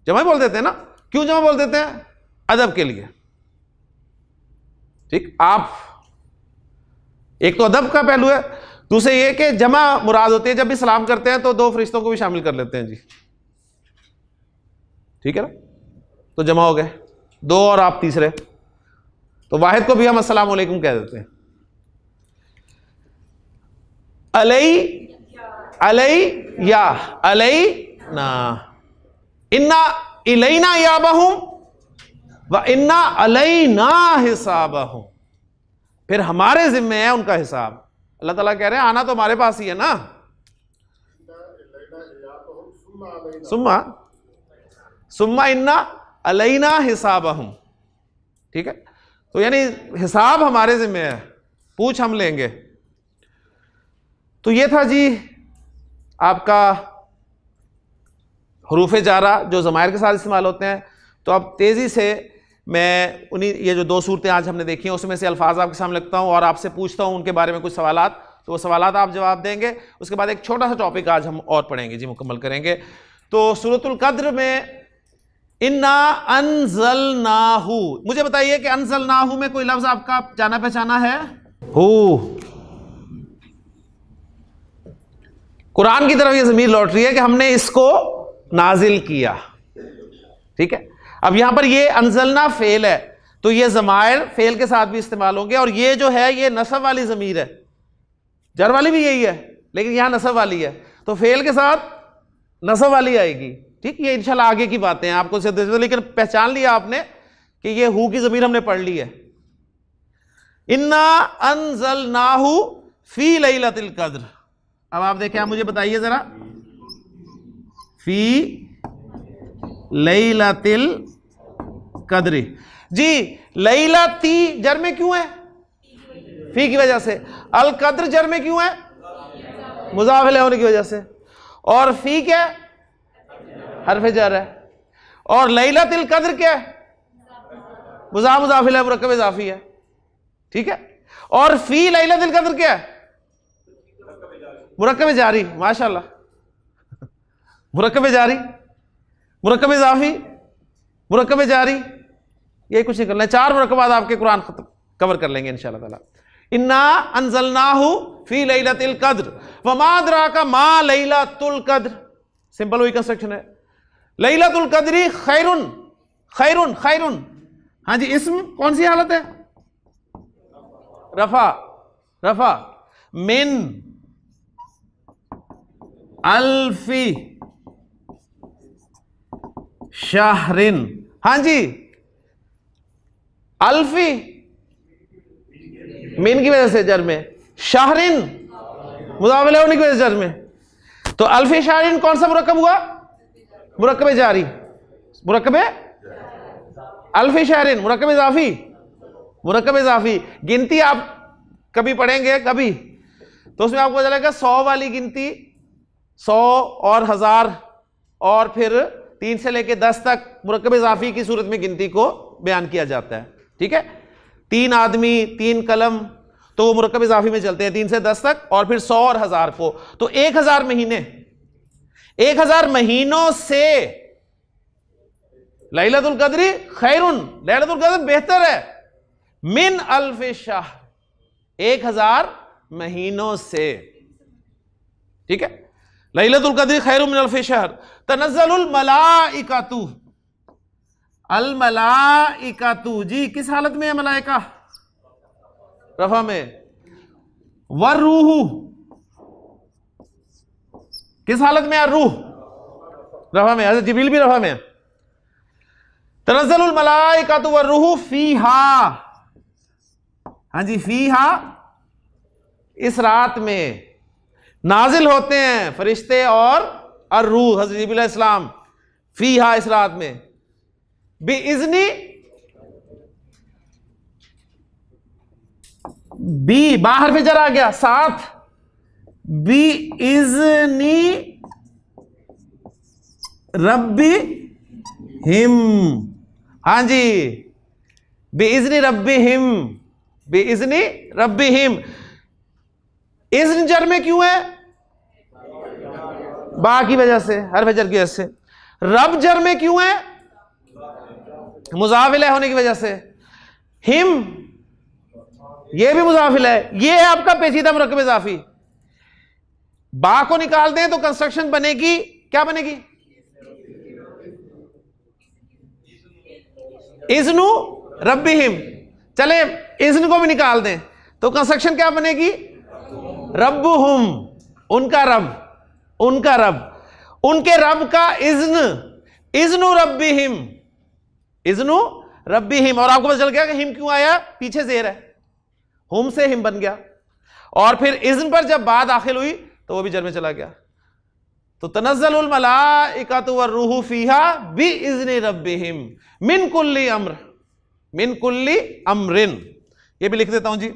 जमा ही बोल देते हैं ना। क्यों जमा बोल देते हैं? अदब के लिए। ठीक, आप एक तो अदब का पहलू है, दूसरे ये कि जमा मुराद होती है जब भी सलाम करते हैं तो दो फरिश्तों को भी शामिल कर लेते हैं जी, ठीक है ना, तो जमा हो गए दो और आप तीसरे, तो वाहिद को भी हम अस्सलाम वालेकुम कह देते हैं। अलई, अलई या, अलई ना, इन्ना इलैना याबहुम व इन्ना अलैना हिसाबहुम, फिर हमारे जिम्मे है उनका हिसाब। अल्लाह ताला कह रहे हैं आना तो हमारे पास ही है ना। सुम्मा सुम्मा इन्ना अलैना हिसाबहुम, ठीक है, तो यानी हिसाब हमारे जिम्मे है, पूछ हम लेंगे। तो ये था जी आपका हरूफ जारा जो ज़मायर के साथ इस्तेमाल होते हैं। तो अब तेज़ी से मैं उन्हीं ये जो दो सूरतें आज हमने देखी हैं उसमें से अल्फाज आपके सामने रखता हूँ और आपसे पूछता हूँ उनके बारे में कुछ सवालात, तो वो सवालात आप जवाब देंगे। उसके बाद एक छोटा सा टॉपिक आज हम और पढ़ेंगे जी, मुकम्मल करेंगे। तो सूरतुल कद्र में इन्ना अनज़लनाहु, मुझे बताइए कि अनज़लनाहु में कोई लफ्ज़ आपका जाना पहचाना है? हु, कुरान की तरफ ये ज़मीर लौट रही है कि हमने इसको नाजिल किया। ठीक है। अब यहां पर ये अंजलना फेल है, तो ये ज़मायर फेल के साथ भी इस्तेमाल होंगे, और ये जो है ये नसब वाली ज़मीर है, जर वाली भी यही है लेकिन यहां नसब वाली है, तो फेल के साथ नसब वाली आएगी। ठीक, ये इंशाल्लाह आगे की बातें हैं आपको, लेकिन पहचान लिया आपने कि ये हु की ज़मीर हमने पढ़ ली है। इन्ना अंज़लनाहु फी लैलतिल क़द्र। अब आप देखें, आप मुझे बताइए जरा, फी लैलतिल क़द्र जी, लैलती जर में क्यों है? फी की वजह से। अल क़द्र जर में क्यों है? मुज़ाफ़ इलैहि होने की वजह से। और फी क्या है? हर्फ जर है। और लैलतिल क़द्र क्या है? मुज़ाफ़ इलैहि मुरक्कब इज़ाफ़ी है। ठीक है। और फी लैलतिल क़द्र क्या है? मुरक्कब जारी। माशाअल्लाह, मुरक्कब जारी, मुरक्कब इज़ाफ़ी, मुरक्कब जारी, ये कुछ नहीं करना है। 4 मुरक्कबात आपके कुरान खत्म कवर कर लेंगे इंशाअल्लाह ताला। इन्ना अंज़लनाहु फी लैलतिल क़द्र वमा अदराका मा लैलतुल क़द्र। सिंपल वही कंस्ट्रक्शन है। लैलतुल क़द्री खैरुन, खैरुन, खैरुन। हाँ जी, इसम कौन सी हालत है? रफा, रफा। मिन अल्फी शाहरिन। हाँ जी, अल्फी मिन की वजह से जर में, शाहरिन मुज़ाफ़ इलैहि होने की वजह से जर में, तो अल्फी शाहरिन कौन सा मुरक्कब हुआ? मुरक्कब जारी, मुरक्कब अल्फी शाहरिन, मुरक्कब इज़ाफ़ी, मुरक्कब इज़ाफ़ी। गिनती आप कभी पढ़ेंगे कभी, तो उसमें आपको चलेगा 100 वाली गिनती, 100 और 1000 और फिर 3 से लेके 10 तक मुरक्कब इज़ाफ़ी की सूरत में गिनती को बयान किया जाता है। ठीक है, 3 आदमी 3 कलम, तो वो मुरक्कब इज़ाफ़ी में चलते हैं 3 से 10 तक, और फिर 100 और 1000 को, तो 1000 महीने, 1000 महीनों से लैलतुल क़द्री खैरुन, लैलतुल क़द्र बेहतर है, मिन अल्फ शाहर, 1000 महीनों से। ठीक है, लैलतुल क़द्री खैरुन मिन अल्फ शहर। तनज़्ज़लुल मलाइकतु, अल मलाइकतु जी किस हालत में है मलाइका? रफा में। वर्रूहु किस हालत में है? रूह रफा में। हज़रत जिब्रील भी रफा में है। तनज़्ज़लुल मलाइकतु वर्रूहु फीहा, हाँ जी, फीहा इस रात में नाजिल होते हैं फरिश्ते और अर्रूह, हज़रत जिब्रील अलैहिस्सलाम, फीहा इस रात में, बिइज़्नी, बी बाहर पे जरा आ गया साथ, बिइज़्नी रब्बी हिम, हाँ जी, बिइज़्नी रब्बी हिम, बिइज़्नी रब्बी हिम। इज़्न जर में क्यों है? बा की वजह से, हर वजह की वजह से। रब जर में क्यों है? मुज़ाफ़ इलैहि होने की वजह से। हिम ये भी मुज़ाफ़ इलैहि, ये है आपका पेचीदा मुरक्कब इज़ाफ़ी। बा को निकाल दें तो कंस्ट्रक्शन बनेगी, क्या बनेगी? इज़्नु रब्बिहिम। चले इज़्न को भी निकाल दें तो कंस्ट्रक्शन क्या बनेगी? रब्बुहुम, उनका रब, उनका रब, उनके रब का इज़्न, इज़्नु रब्बिहिम, इज़्नु रब्बिहिम। और आपको पता चल गया कि हिम क्यों आया? पीछे ज़ेर है, हुम से हिम बन गया, और फिर इज़्न पर जब बाद दाखिल हुई तो वो भी जर में चला गया। तो तनज़्ज़लुल मलाइकतु वर्रूहु फीहा बिइज़्नि रब्बिहिम मिन कुल्ली अम्र, मिन कुल्ली अम्रिन। ये भी लिख देता हूं जी,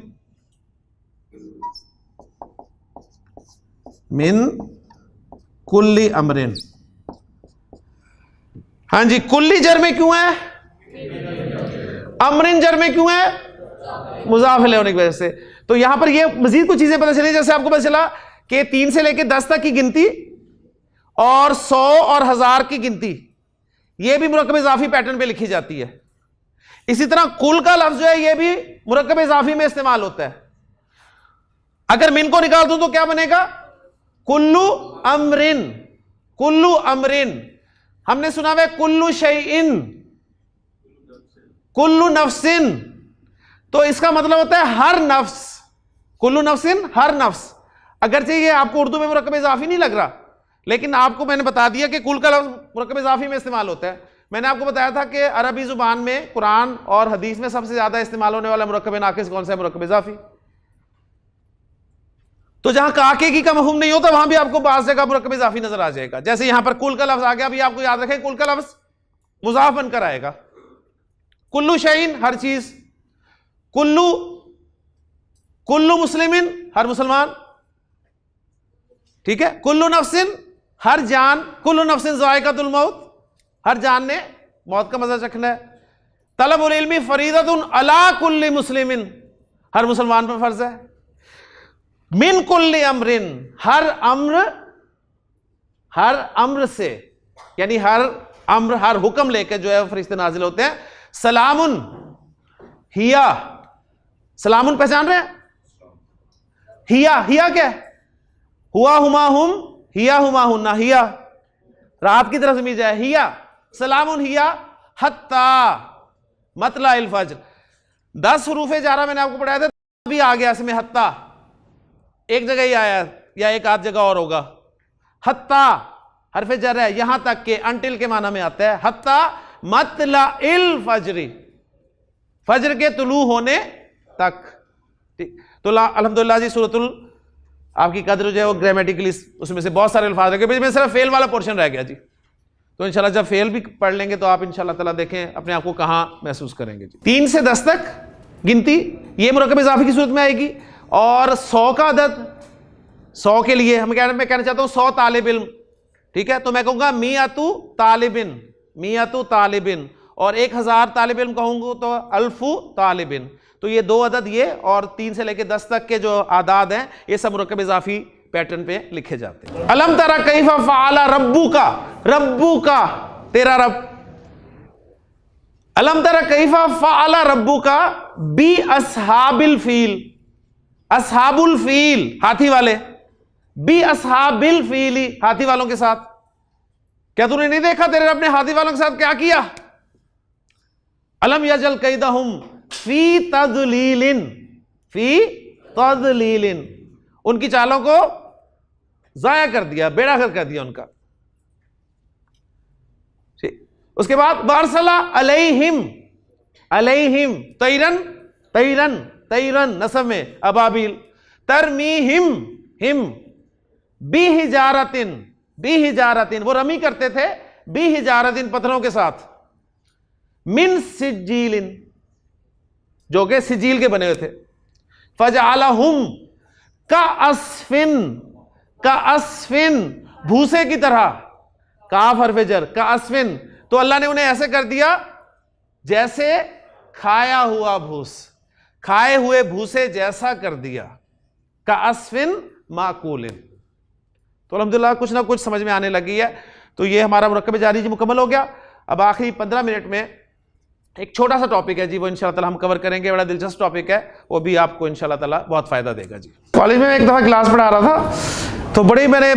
मिन कुल्ली अमरिन। हाँ जी, कुल्ली जर में क्यों है? अमरिन जर में क्यों है? मुज़ाफ़ इलैहि होने की वजह से। तो यहां पर ये मजीद कुछ चीजें पता चली, जैसे आपको पता चला कि 3 से लेकर 10 तक की गिनती और 100 और 1000 की गिनती, ये भी मुरक्कब इज़ाफ़ी पैटर्न पे लिखी जाती है। इसी तरह कुल का लफ्ज जो है ये भी मुरक्कब इज़ाफ़ी में इस्तेमाल होता है। अगर मिन को निकाल दूं तो क्या बनेगा? कुल्लू अमरिन, कुल्लू अमरिन। हमने सुना हुआ कुल्लु शैइन, कुल्लु नफ्सिन, तो इसका मतलब होता है हर नफ्स, कुल्लु नफ्सिन हर नफ्स। अगरचे ये आपको उर्दू में मुरक्कब इजाफी नहीं लग रहा, लेकिन आपको मैंने बता दिया कि कुल का लफ्ज मुरक्कब इजाफी में इस्तेमाल होता है। मैंने आपको बताया था कि अरबी जुबान में कुरान और हदीस में सबसे ज्यादा इस्तेमाल होने वाला मुरक्कब नाकिस कौन सा है? मुरक्कब इजाफी। तो जहां काकेगी का मफहूम नहीं होता वहां भी आपको बाज़ जगह मुरक्कब इजाफी नजर आ जाएगा। जैसे यहां पर कुल का लफ्ज आ गया, अभी आपको याद रखें कुल का लफ्ज मुजाफ बनकर आएगा। कुल्लु शैइन हर चीज, कुल्लु, कुल्लु मुस्लिमिन हर मुसलमान, ठीक है। कुल्लु नफ्सिन हर जान, कुल्लु नफ्सिन ज़ाइक़तुल मौत, हर जान ने मौत का मजा चखना है। तलबुल इल्मी फरीदतुन अला कुल्ली मुस्लिमिन, हर मुसलमान पर फर्ज है। मिन कुल्ली अमरिन, हर अम्र से, यानी हर अम्र, हर हुक्म लेकर जो है वो फरिश्ते नाजिल होते हैं। सलामुन हिया, सलामुन पहचान रहे हैं? हिया, हिया क्या है? हुआ हुमा हुम, हिया हुमा हुन्ना, हिया रात की तरफ ज़मीर जाए, हिया सलामुन हिया हत्ता मतला इल फज्र। 10 हुरूफे जारा मैंने आपको पढ़ाया था, अभी आ गया इसमें हत्ता, एक जगह ही आया या एक आध जगह और होगा। हत्ता हरफे जर है, यहां तक के, अंटिल के माना में आता है। हत्ता मतला इल फजरी, फजर के तुलू होने तक। ठीक, तो अल्हम्दुलिल्लाह जी सूरतुल आपकी कद्र जो है वो ग्रामेटिकली उसमें से बहुत सारे अल्फाज रखे, में सिर्फ फेल वाला पोर्शन रह गया जी। तो इंशाल्लाह जब फेल भी पढ़ लेंगे तो आप इंशाल्लाह ताला देखें अपने आप को कहां महसूस करेंगे जी। 3 से 10 तक गिनती ये मुरक्कब इजाफी की सूरत में आएगी। और 100 का अदद, 100 के लिए मैं कहना चाहता हूं 100 तालिब इल्म, ठीक है। तो मैं कहूंगा मियातु तालिबिन, मियातु तालिबिन, और 1000 तालिब इल्म कहूंगा तो अल्फु तालिबिन। तो ये 2 अदद ये, और 3 से लेकर 10 तक के जो आदाद हैं ये सब मुरक्कब इजाफी पैटर्न पे लिखे जाते हैं। अलम तरा कैफा फ़अला रब्बुका, रब्बुका तेरा रब। अलम तरा कैफा फ़अला रब्बुका बी अस्हाबिल फील, अस्हाबुल फील हाथी वाले, बी अस्हाबिल फीली हाथी वालों के साथ। क्या तूने नहीं देखा तेरे रब ने हाथी वालों के साथ क्या किया? अलम यजल कैदहुम फी तदलीलिन, फी तदलीलिन, उनकी चालों को जाया कर दिया, बेड़ा कर दिया उनका। ठीक, उसके बाद बारसला अलैहिम, अलैहिम तैरन, तैरन, तैरन नसब में अबाबिल, तरमीहिम हिम बिहिजारतिन, बिहिजारतिन वो रमी करते थे बिहिजारतिन पत्थरों के साथ, मिन सिज्जीलिन जो के सिजील के बने हुए थे। फजअलहुम का अस्फिन, का अस्फिन भूसे की तरह, काफ हरफे जर, का अस्फिन, तो अल्लाह ने उन्हें ऐसे कर दिया जैसे खाया हुआ भूस, खाए हुए भूसे जैसा कर दिया। का अस्फिन माकूलिन। तो अल्हम्दुलिल्लाह कुछ ना कुछ समझ में आने लगी है। तो ये हमारा मुरक्कब जारी जी मुकम्मल हो गया। अब आखिरी 15 मिनट में एक छोटा सा टॉपिक है जी, वो इंशाल्लाह ताला हम कवर करेंगे। बड़ा दिलचस्प टॉपिक है, वो भी आपको इंशाल्लाह ताला बहुत फायदा देगा जी। कॉलेज में एक दफ़ा क्लास पढ़ा रहा था, तो बड़ी मैंने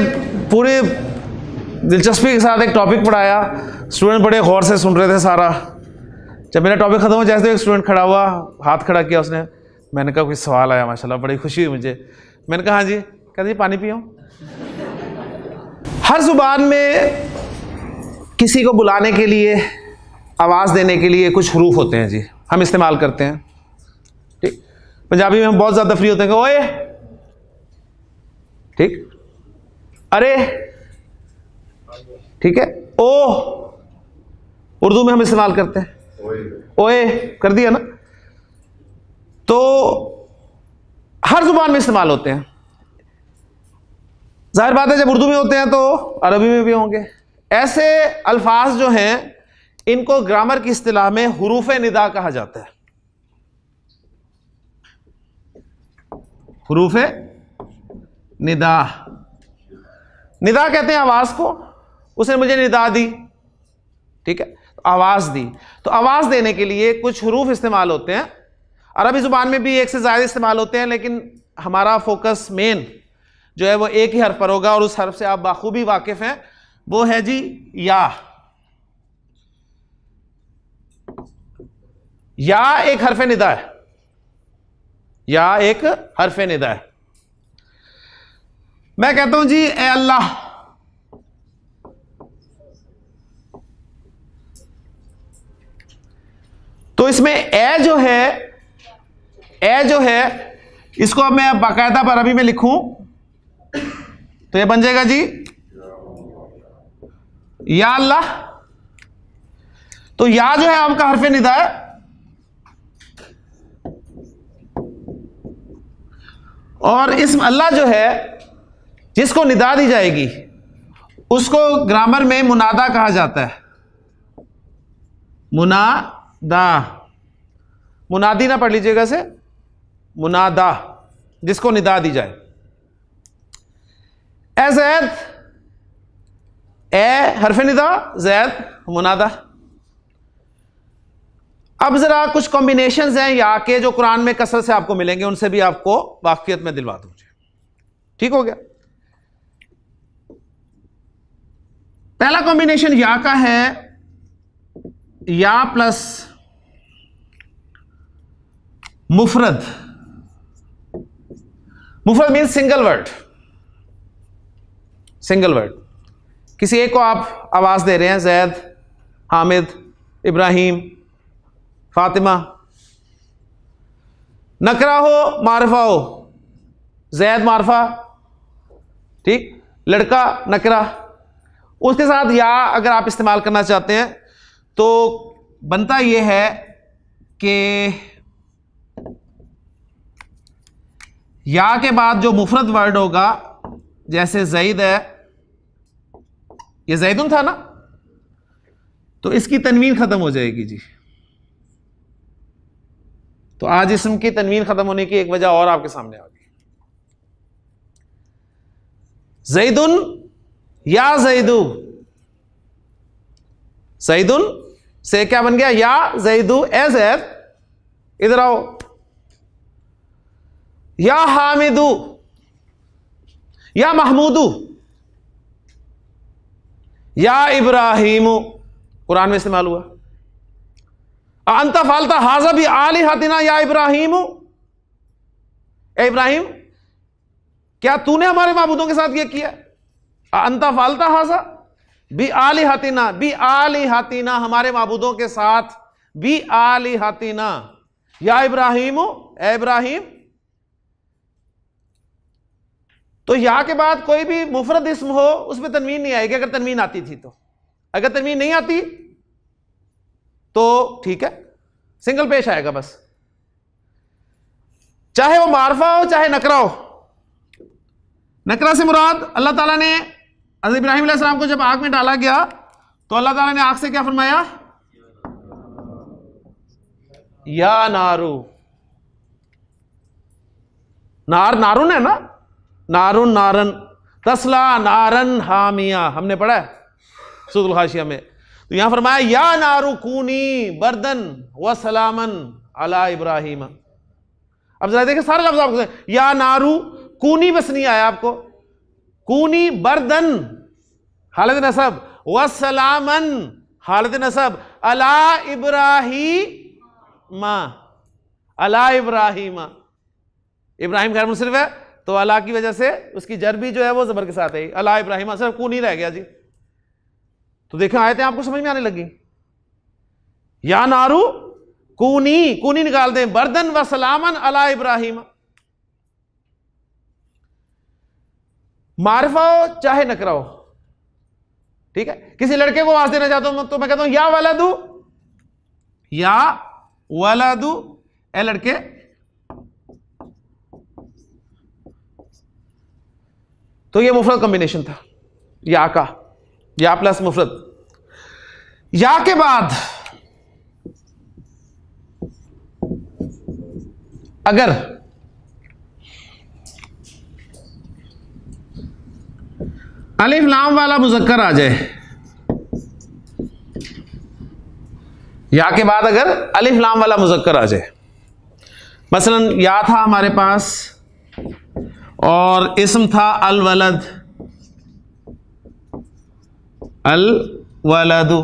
पूरी दिलचस्पी के साथ एक टॉपिक पढ़ाया। स्टूडेंट बड़े गौर से सुन रहे थे सारा। जब मेरा टॉपिक खत्म हो जैसे एक स्टूडेंट खड़ा हुआ, हाथ खड़ा किया उसने, मैंने कहा कोई सवाल आया, माशाल्लाह बड़ी खुशी हुई मुझे। मैंने कहा हाँ जी। कहते जी पानी पियो। हर जुबान में किसी को बुलाने के लिए, आवाज़ देने के लिए कुछ हरूफ होते हैं जी, हम इस्तेमाल करते हैं। ठीक, पंजाबी में हम बहुत ज़्यादा फ्री होते हैं, ओए, ठीक, अरे, ठीक है, ओ, उर्दू में हम इस्तेमाल करते हैं ओए, कर दिया ना। तो हर जुबान में इस्तेमाल होते हैं। जाहिर बात है जब उर्दू में होते हैं तो अरबी में भी होंगे। ऐसे अल्फाज जो हैं इनको ग्रामर की इस्तिलाह में हुरूफ निदा कहा जाता है। हुरूफ निदा, निदा कहते हैं आवाज को। उसने मुझे निदा दी, ठीक है, तो आवाज दी। तो आवाज देने के लिए कुछ हुरूफ इस्तेमाल होते हैं। अरबी जुबान में भी एक से ज्यादा इस्तेमाल होते हैं, लेकिन हमारा फोकस मेन जो है वो एक ही हर्फ पर होगा, और उस हर्फ से आप बाखूबी वाकिफ हैं, वो है जी या। या एक हरफ निदा है, या एक हरफ निदा है। मैं कहता हूं जी ए अल्लाह, तो इसमें ए जो है इसको अब मैं बाकायदा पर अरबी में लिखूं तो ये बन जाएगा जी या अल्लाह। तो या जो है आपका हरफ निदा है, और इसम अल्लाह जो है जिसको निदा दी जाएगी उसको ग्रामर में मुनादा कहा जाता है। मुनादा, मुनादी ना पढ़ लीजिएगा से, मुनादा जिसको निदा दी जाए। ए जैद, ए हरफ निदा, जैद मुनादा। अब जरा कुछ कॉम्बिनेशंस हैं या के जो कुरान में कसरत से आपको मिलेंगे, उनसे भी आपको वाकियत में दिलवा दूंगी। ठीक हो गया। पहला कॉम्बिनेशन या का है, या प्लस मुफरद। मुफरद means single word, single word. किसी एक को आप आवाज दे रहे हैं, जैद, हामिद, इब्राहिम, फातिमा। नकरा हो, मारफा हो, जैद मारफा, ठीक, लड़का नकरा। उसके साथ या अगर आप इस्तेमाल करना चाहते हैं तो बनता यह है कि या के बाद जो मुफरद वर्ड होगा, जैसे जईद है, ये जैदुन था ना, तो इसकी तनवीन खत्म हो जाएगी जी। तो आज इसम की तनवीन खत्म होने की एक वजह और आपके सामने आ गई। जैदुन या जैदू, जैदुन से क्या बन गया, या जैदू, ए जैद इधर आओ। या हामिदू, या महमूदू, या इब्राहिमू कुरान में इस्तेमाल हुआ। अंता फालता हाजा भी आली हातिना या इब्राहिम, ए इब्राहिम क्या तूने हमारे माबूदों के साथ यह किया। अंता फालता हाजा भी आली हातिना, भी आली हातिना हमारे माबूदों के साथ, भी आली हातिना या इब्राहिम, ए इब्राहिम। तो या के बाद कोई भी मुफरद इस्म हो उसमें तनवीन नहीं आएगी, अगर तनवीन आती थी तो। अगर तनवीन नहीं आती तो ठीक है, सिंगल पेश आएगा बस, चाहे वो मारफा हो चाहे नकरा हो। नकरा से मुराद अल्लाह ताला ने हज़रत इब्राहिम अलैहिस्सलाम को जब आग में डाला गया तो अल्लाह ताला ने आग से क्या फरमाया, या नारू। नार नारुन है ना, नारुन नारन, तस्ला नारन हामिया, हमने पढ़ा है सूरह हाशिया में। तो यहां फरमाया या नारू कूनी बर्दन व सलामन अला इब्राहिम। अब जरा देखिए सारे लफ्ज आपको, या नारू कूनी बस नहीं आया आपको, कूनी बर्दन हालत नसब, व सलामन हालत नसब, अला इब्राहिम, अला इब्राहिम। इब्राहिम खैर मुनसरिफ है तो अला की वजह से उसकी जर भी जो है वो जबर के साथ है, अला इब्राहिम, सिर्फ कूनी रह गया जी। तो देखें आयतें आपको समझ में आने लगी। या नारू कूनी, कूनी निकाल दें, बर्दन व सलामन अला इब्राहिम। मारिफा हो चाहे नकरा हो, ठीक है। किसी लड़के को आवाज देना चाहता हूं तो मैं कहता हूं या वलदू, या वलदू, ए लड़के। तो ये मुफरद कॉम्बिनेशन था या का, या प्लस मुफरद। या के बाद अगर अलिफ लाम वाला मुज़क्कर आ जाए, या के बाद अगर अलिफ लाम वाला मुज़क्कर आ जाए, मसलन या था हमारे पास और इस्म था अल वलद, अल वलदु,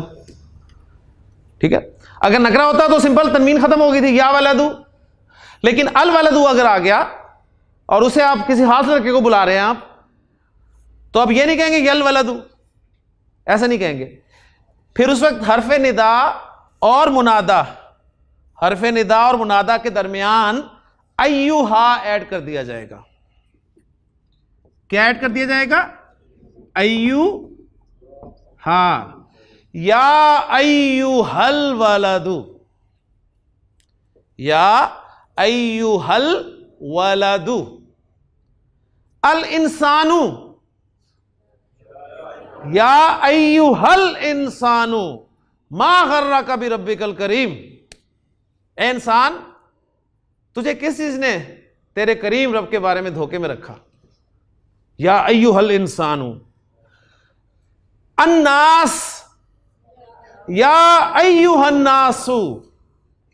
ठीक है। अगर नकरा होता तो सिंपल तनवीन खत्म हो गई थी, या वलदू। लेकिन अल वलदू अगर आ गया और उसे आप किसी खास लड़के को बुला रहे हैं आप, तो अब ये नहीं कहेंगे यल वलदू, ऐसा नहीं कहेंगे। फिर उस वक्त हरफे निदा और मुनादा, हरफे निदा और मुनादा के दरमियान अय्युहा ऐड कर दिया जाएगा। क्या ऐड कर दिया जाएगा? अय्युहा, या अय्युहल वलदू, या अय्युहल वलदू। अल इंसानु, या अय्युहल इंसानु मा गर्रका बिरब्बिकल करीम। ए इंसान, तुझे किस चीज ने तेरे करीम रब के बारे में धोखे में रखा? या अय्युहल इंसानु। अन्नास, या अय्युहन्नासु,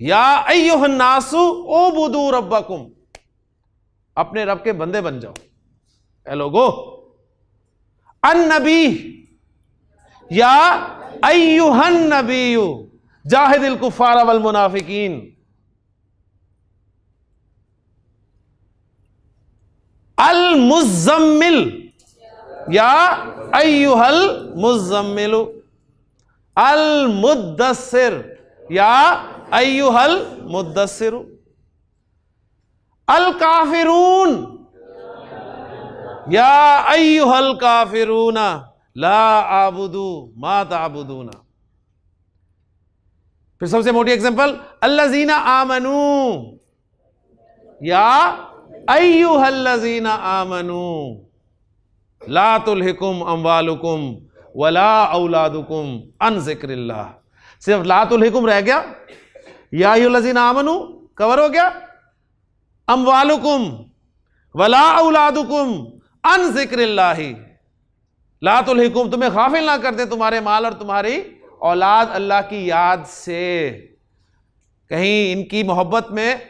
या अय्युहन्नासु उबुदू रब्बकुम, अपने रब के बंदे बन जाओ ए लोगो। अन्नबी, या अय्युहन नबीयु जाहिदिल कुफ्फार वल मुनाफिकीन। अल मुज़म्मिल, या अय्युहल मुज़म्मिलु। अल मुद्दस्सिर, या अय्युहल मुद्दस्सिरु। अल काफिरून, या अय्युहल काफिरूना ला आबुदू मा ताबुदूना। फिर सबसे मोटी एग्जांपल, अल्लज़ीना आमनू, या अय्युहल्लज़ीना आमनू ला तुल्हिकुम अम्वालुकुम वला औलादुकुम अन ज़िक्रिल्लाह। सिर्फ ला तुल्हिकुम रह गया, या अय्युहल्लज़ीना आमनू कवर हो गया, अम्वालुकुम वला औलादुकुम अन ज़िक्रिल्लाही। ला तुल्हिकुम, तुम्हें गाफिल ना कर दे तुम्हारे माल और तुम्हारी औलाद अल्लाह की याद से। कहीं इनकी मोहब्बत में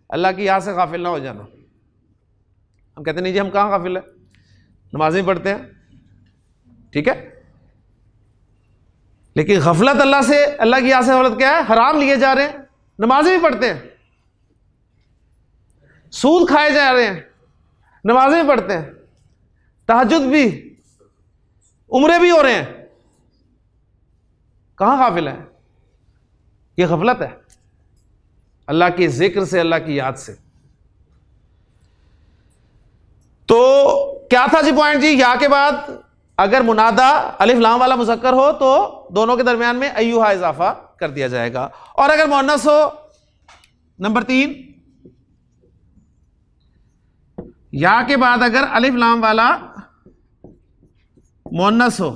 अल्लाह की याद से गाफिल ना हो जाना। हम कहते नहीं जी हम कहाँ गाफिल है, नमाज में पढ़ते हैं, ठीक है, लेकिन गफलत अल्लाह से, अल्लाह की याद से गफलत क्या है? हराम लिए जा रहे हैं, नमाज भी पढ़ते हैं, सूद खाए जा रहे हैं, नमाज भी पढ़ते हैं, तहज्जुद भी, उम्रे भी हो रहे हैं, कहां गाफिल है? यह गफलत है अल्लाह के जिक्र से, अल्लाह की याद से। तो क्या था जी पॉइंट जी? या के बाद अगर मुनादा अलिफ लाम वाला मुज़क्कर हो तो दोनों के दरमियान में अय्युहा इजाफा कर दिया जाएगा, और अगर मुअन्नस हो, नंबर 3, या के बाद अगर अलिफ लाम वाला मुअन्नस हो,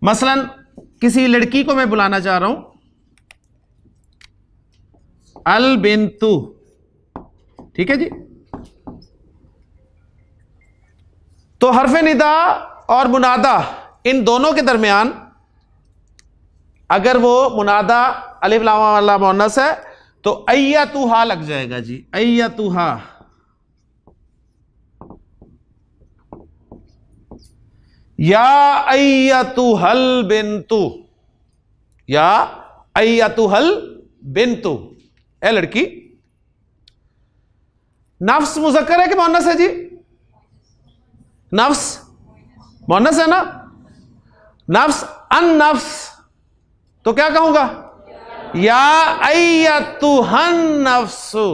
मसलन किसी लड़की को मैं बुलाना चाह रहा हूं, अल बिन्तु, ठीक है जी, तो हरफे निदा और मुनादा इन दोनों के दरमियान अगर वो मुनादा अलिफ लाम वाला मुअन्नस है तो अय्यतुहा लग जाएगा जी, अय्यतुहा। या अय्यतुहल बिन्तु, या अय्यतुहल बिन्तु, ए लड़की। नफ्स मुज़क्कर है कि मुअन्नस है जी? नफ्स मुअन्नस है ना, नफ्स अन नफ्स, तो क्या कहूंगा? या अय्यतुहन नफ्सु,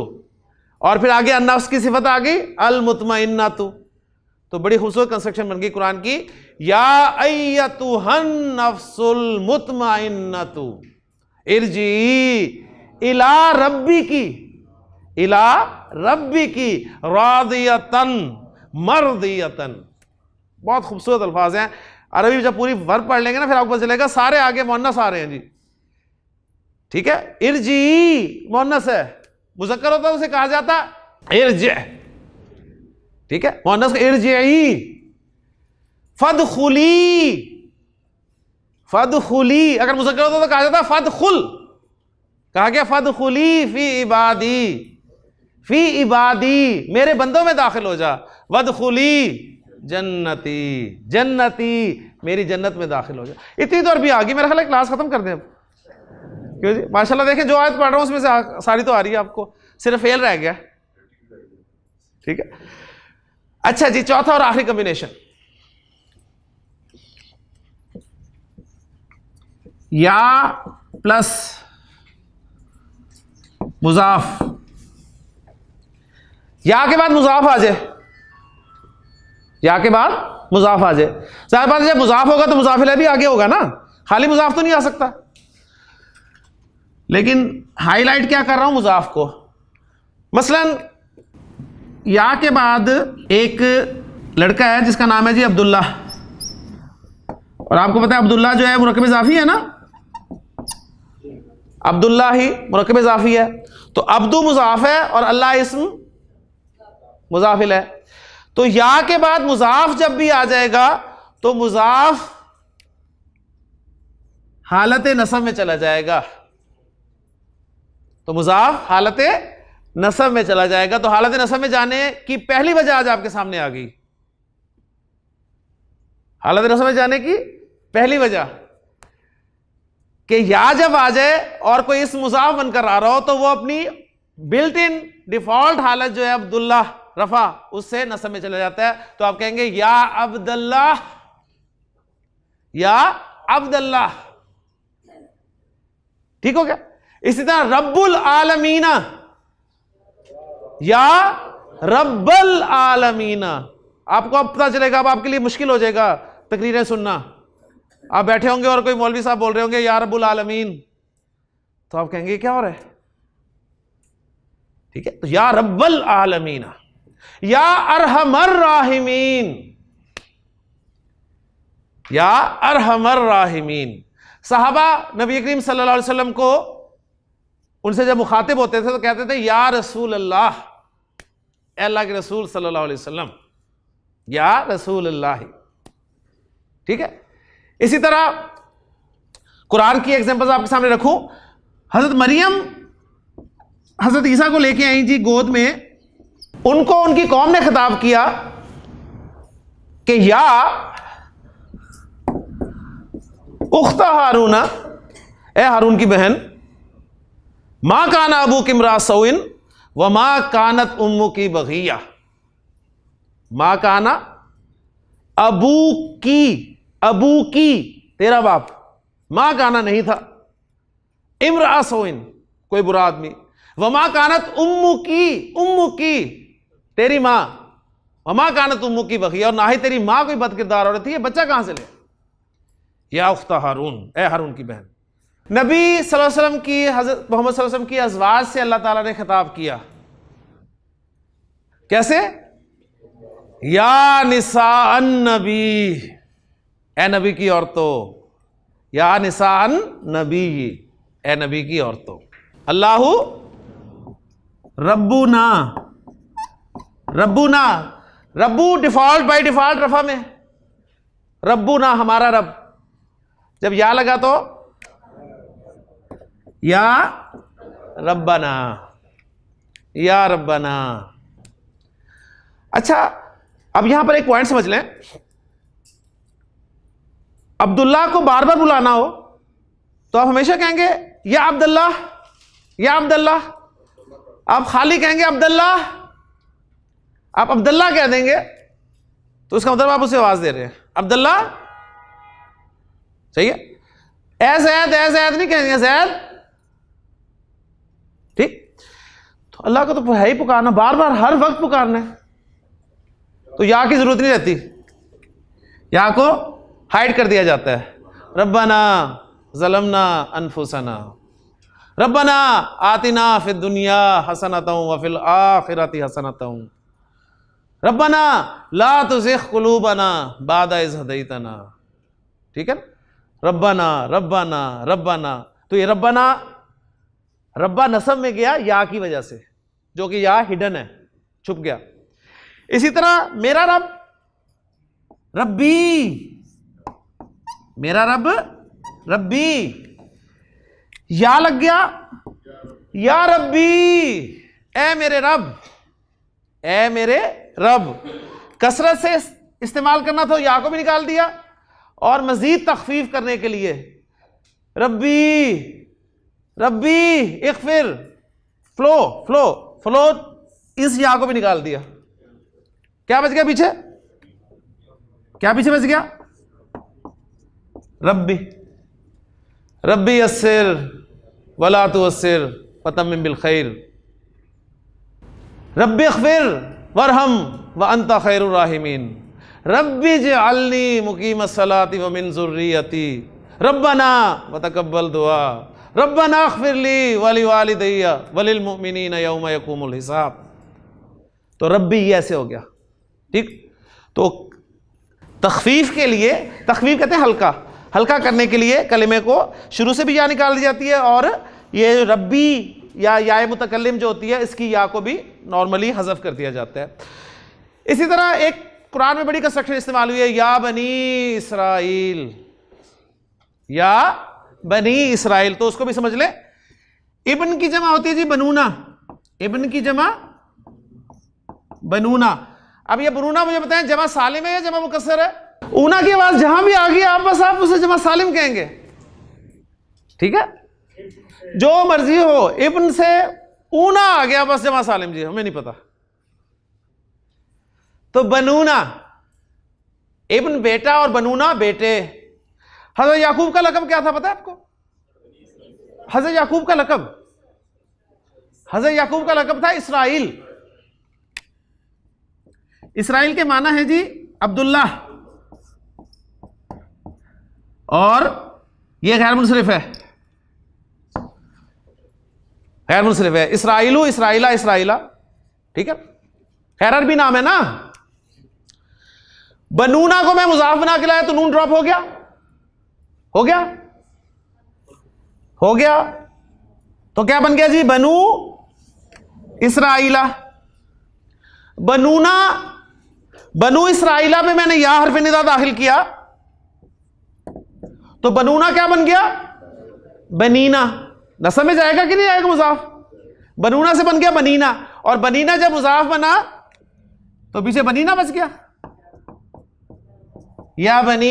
और फिर आगे अन नफ्स की सिफत आ गई अल मुतमइन्नतु। तो बड़ी खूबसूरत कंस्ट्रक्शन बन गई कुरान की, या अय्यतुहन नफ्सुल मुतमइन्नतु इरजी इला रब्बी की, इला रब्बी की रादियतन मर्दियतन। बहुत खूबसूरत अल्फाज हैं। अरबी जब पूरी वर्ब पढ़ लेंगे ना फिर आपको पता चलेगा सारे आगे मुअन्नस आ रहे हैं जी, ठीक है। इरजी मुअन्नस है, मुज़क्कर होता है उसे कहा जाता इरज, ठीक है, मुअन्नस इरजी। फदखुली, फदखुली अगर मुज़क्कर होता तो कहा जाता फदखुल, कहा गया फदखुली फी इबादी, फी इबादी मेरे बंदों में दाखिल हो जा। वदखुली जन्नती, जन्नती मेरी जन्नत में दाखिल हो जाए। इतनी तो अरबी आ गई, मेरा ख्याल है क्लास खत्म कर दें अब। क्यों जी, माशाल्लाह देखें जो आयत पढ़ रहा हूं उसमें से सारी तो आ रही है आपको, सिर्फ फेल रह गया। ठीक है, अच्छा जी, चौथा और आखिरी कॉम्बिनेशन, या प्लस मुजाफ। या के बाद मुजाफ आ जाए, या के बाद मुजाफ आ जाए। जाहिर बात है जब मुजाफ होगा तो मुजाफिला भी आगे होगा ना, खाली मुजाफ तो नहीं आ सकता। लेकिन हाईलाइट क्या कर रहा हूं, मुजाफ को। मसलन या के बाद एक लड़का है जिसका नाम है जी अब्दुल्ला, और आपको पता है अब्दुल्ला जो है मुरक्कब इजाफी है ना, अब्दुल्ला ही मुरक्कब इजाफी है। तो अब्दु मुजाफ है और अल्लाह इस्म मुजाफिल है। तो या के बाद मुजाफ जब भी आ जाएगा तो मुजाफ हालत नसब में चला जाएगा, तो मुजाफ हालत नसब में चला जाएगा। तो हालत नसब में जाने की पहली वजह आज आपके सामने आ गई। हालत नसब में जाने की पहली वजह कि या जब आ जाए और कोई इस मुजाफ बनकर आ रहा हो तो वो अपनी बिल्ट इन डिफॉल्ट हालत जो है अब्दुल्ला रफा, उससे नसब में चला जाता है। तो आप कहेंगे या अब्दुल्ला, या अब्दुल्ला। ठीक हो गया। इसी तरह रब्बुल आलमीना, या रब्बल आलमीना। आपको अब पता चलेगा, अब आपके लिए मुश्किल हो जाएगा तकरीरें सुनना। आप बैठे होंगे और कोई मौलवी साहब बोल रहे होंगे या रब्बुल आलमीन, तो आप कहेंगे क्या हो रहा है। ठीक है, तो या रब्बल आलमीना, या अरहमर राहिमीन, या अरहमर राहिमीन। सहाबा नबी करीम सल्लल्लाहु अलैहि वसल्लम को, उनसे जब मुखातिब होते थे तो कहते थे या रसूल अल्लाह, अल्लाह के रसूल सल्लल्लाहु अलैहि वसल्लम, या रसूल अल्लाह। ठीक है, इसी तरह कुरान की एग्जांपल्स आपके सामने रखूं। हजरत मरियम हजरत ईसा को लेके आई जी गोद में, उनको उनकी कौम ने खिताब किया कि या उख्ता हारूना, ए हारून की बहन, मां काना अबू किमरा सौइन व मां कानत उम्मु की बगिया। मां काना अबू की, अबू की तेरा बाप, मां काना नहीं था, इमरा सौइन कोई बुरा आदमी, व मां कानत उम्मु की तेरी मां, वमा कानत उम्मु की बगिया, और ना ही तेरी मां कोई बदकिरदार औरत थी। ये बच्चा कहां से ले, या उख्ता हारून, ए हारून की बहन। नबी सल्लल्लाहु अलैहि वसल्लम की, हजरत मोहम्मद सल्लल्लाहु अलैहि वसल्लम की अज़वाज से अल्लाह ताला ने खिताब किया, कैसे, या निसाअन नबी, ए नबी की औरतों, या निसाअन नबी, ए नबी की औरतों। अल्लाहु रब्बुना, रब्बुना, रब्बू डिफॉल्ट बाय डिफॉल्ट रफा में, रब्बुना हमारा रब। जब या लगा तो या रब्बना, या रब्बना। अच्छा, अब यहां पर एक पॉइंट समझ लें। अब्दुल्ला को बार बार बुलाना हो तो आप हमेशा कहेंगे या अब्दुल्ला, या अब्दुल्ला। आप खाली कहेंगे अब्दुल्ला, आप अब्दुल्ला कह देंगे तो उसका मतलब आप उसे आवाज दे रहे हैं अब्दुल्ला। सही है। ए जैद नहीं कहेंगे, जैद। ठीक, तो अल्लाह को तो है ही पुकारना, बार बार हर वक्त पुकारना है, तो या की जरूरत नहीं रहती, या को हाइड कर दिया जाता है। रब्बना ज़लमना अनफुसना, रब्बना आतिना फिद दुनिया हसनतम व फिल आखिरति हसनतम, रब्बना ला तुज़िग़ क़ुलूबना बादा इज़ हदैतना। ठीक है, रब्बना रब्बना रब्बना। तो ये रब्बना, रब्बा नसब में गया या की वजह से, जो कि या हिडन है, छुप गया। इसी तरह मेरा रब, रब्बी, मेरा रब रब्बी, या लग गया, या रब्बी, ए मेरे रब, ए मेरे रब। कसरत से इस्तेमाल करना था, या को भी निकाल दिया, और मजीद तखफीफ करने के लिए रब्बी रब्बी इग़फिर, फ्लो फ्लो फ्लो, इस या को भी निकाल दिया। क्या बच गया पीछे? क्या पीछे बच गया? रब्बी रब्बी यस्सिर वला तुअस्सिर वतम्मिम बिल खैर, रब्बी इग़फिर वरहम व अंता खैरुर राहिमीन, रब्बी जअलनी मुकीमस्सलाति व मिन ज़ुर्रियती रब्बना व तक़ब्बल दुआ, रब्बना इग़फिरली व लिवालिदैया व लिलमुमिनीना यौम यक़ूमुल हिसाब। तो रब्बी ये ऐसे हो गया, ठीक। तो तखफीफ के लिए, तखफीफ कहते हैं हल्का, हल्का करने के लिए कलिमे को शुरू से भी या निकाल दी जाती है, और ये रब्बी या मुतकल्लिम जो होती है इसकी या को भी नॉर्मली हज़फ कर दिया जाता है। इसी तरह एक कुरान में बड़ी कंस्ट्रक्शन इस्तेमाल हुई है, या बनी इसराइल, या बनी इसराइल, तो उसको भी समझ ले। इब्न की जमा होती है जी बनूना, इब्न की जमा बनूना। अब ये बनूना मुझे बताएं जमा सालिम है या जमा मुकस्सर है? ऊना की आवाज जहां भी आ गई आप उसे जमा सालिम कहेंगे, ठीक है, जो मर्जी हो। इब्न से ऊना आ गया बस जमा सालिम जी, हमें नहीं पता। तो बनूना इब्न बेटा और बनूना बेटे। हज़रत याकूब का लक़ब क्या था पता है आपको? हज़रत याकूब का लक़ब, हज़रत याकूब का लक़ब था इसराइल। इसराइल के माना है जी अब्दुल्ला, और यह गैर मुनसरिफ है, गैर मुनसरिफ है। इसराइलू, इसराइला, इसराइला, ठीक है, खैर अरबी नाम है ना। बनूना को मैं मुजाफ बना के लाया तो नून ड्रॉप हो गया, हो गया, हो गया, तो क्या बन गया जी? बनू इसराइला। बनूना, बनू इसराइला पे मैंने या हर्फ निदा दाखिल किया तो बनूना क्या बन गया? बनीना। न समझ आएगा कि नहीं आएगा? मुजाफ बनूना से बन गया बनीना, और बनीना जब मुजाफ बना तो पीछे बनीना बच गया। या बनी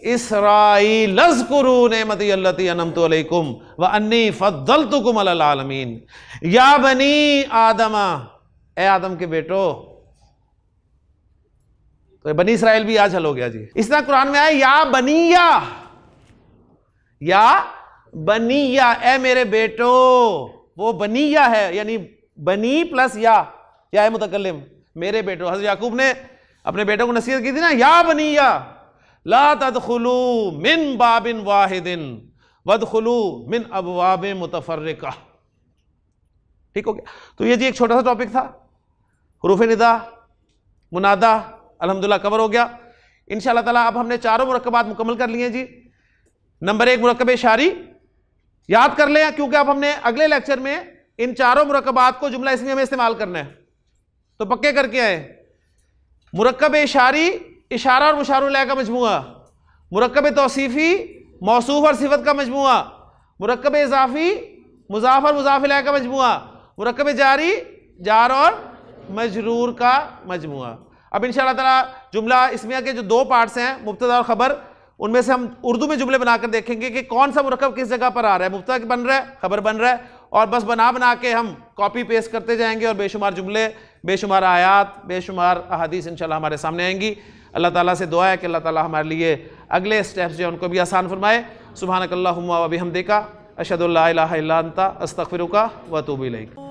इसराइल अज़्कुरू नेमती अल्लती अनअमतु अलैकुम व अन्नी फद्दलतुकुम अलल आलमीन। या बनी आदमा, ए आदम के बेटो। तो बनी इसराइल भी आज हल हो गया जी। इस तरह कुरान में आया या बनिया, या बनिया, ए मेरे बेटो। वो बनिया है, यानी बनी प्लस या मुतकल्लिम, मेरे बेटो। हज़रत याकूब ने अपने बेटों को नसीहत की थी ना, या बनिया ला तदखुलू मिन बाबिन वाहिदिन वदखुलू मिन अबवाबिन मुतफर्रिका। ठीक हो गया। तो ये जी एक छोटा सा टॉपिक था, हुरूफ निदा, मुनादा, अल्हम्दुलिल्लाह कवर हो गया। इंशाअल्लाह ताला अब हमने चारों मुरक्कबात मुकम्मल कर लिए जी। नंबर 1 मुरक्कब इशारी याद कर लें, क्योंकि अब हमने अगले लेक्चर में इन चारों मुरक्कबात को जुमला इसमिया में इस्तेमाल करना है, तो पक्के करके आए। मुरक्कब इशारी इशारा और मुशारुल इलैह का मजमुआ, मुरक्कब तौसीफी मौसूफ और सिफत का मजमुआ, मुरक्कब इजाफी मुजाफ और मुजाफ इलैह का मजमुआ, मुरक्कब जारी जार और मजरूर का मजमुआ। अब इंशाअल्लाह ताला जुमला इसमिया के जो 2 पार्ट्स हैं, मुब्तदा और खबर, उनमें से हम उर्दू में जुमले बनाकर देखेंगे कि कौन सा मुरक्कब किस जगह पर आ रहा है, मुब्तदा बन रहा है, खबर बन रहा है, और बस बना के हम कॉपी पेस्ट करते जाएंगे और बेशुमार जुमले, बेशुमार आयात, बेशुमार अहादीस इंशाअल्लाह हमारे सामने आएंगी। अल्लाह ताला से दुआ है कि अल्लाह ताला हमारे लिए अगले स्टेप्स जो है उनको भी आसान फरमाए। सुब्हानकल्लाहुम्मा व बिहम्दिका अशहदु अल्ला इलाहा इल्ला अंता अस्तगफिरुका व अतूबु इलैक।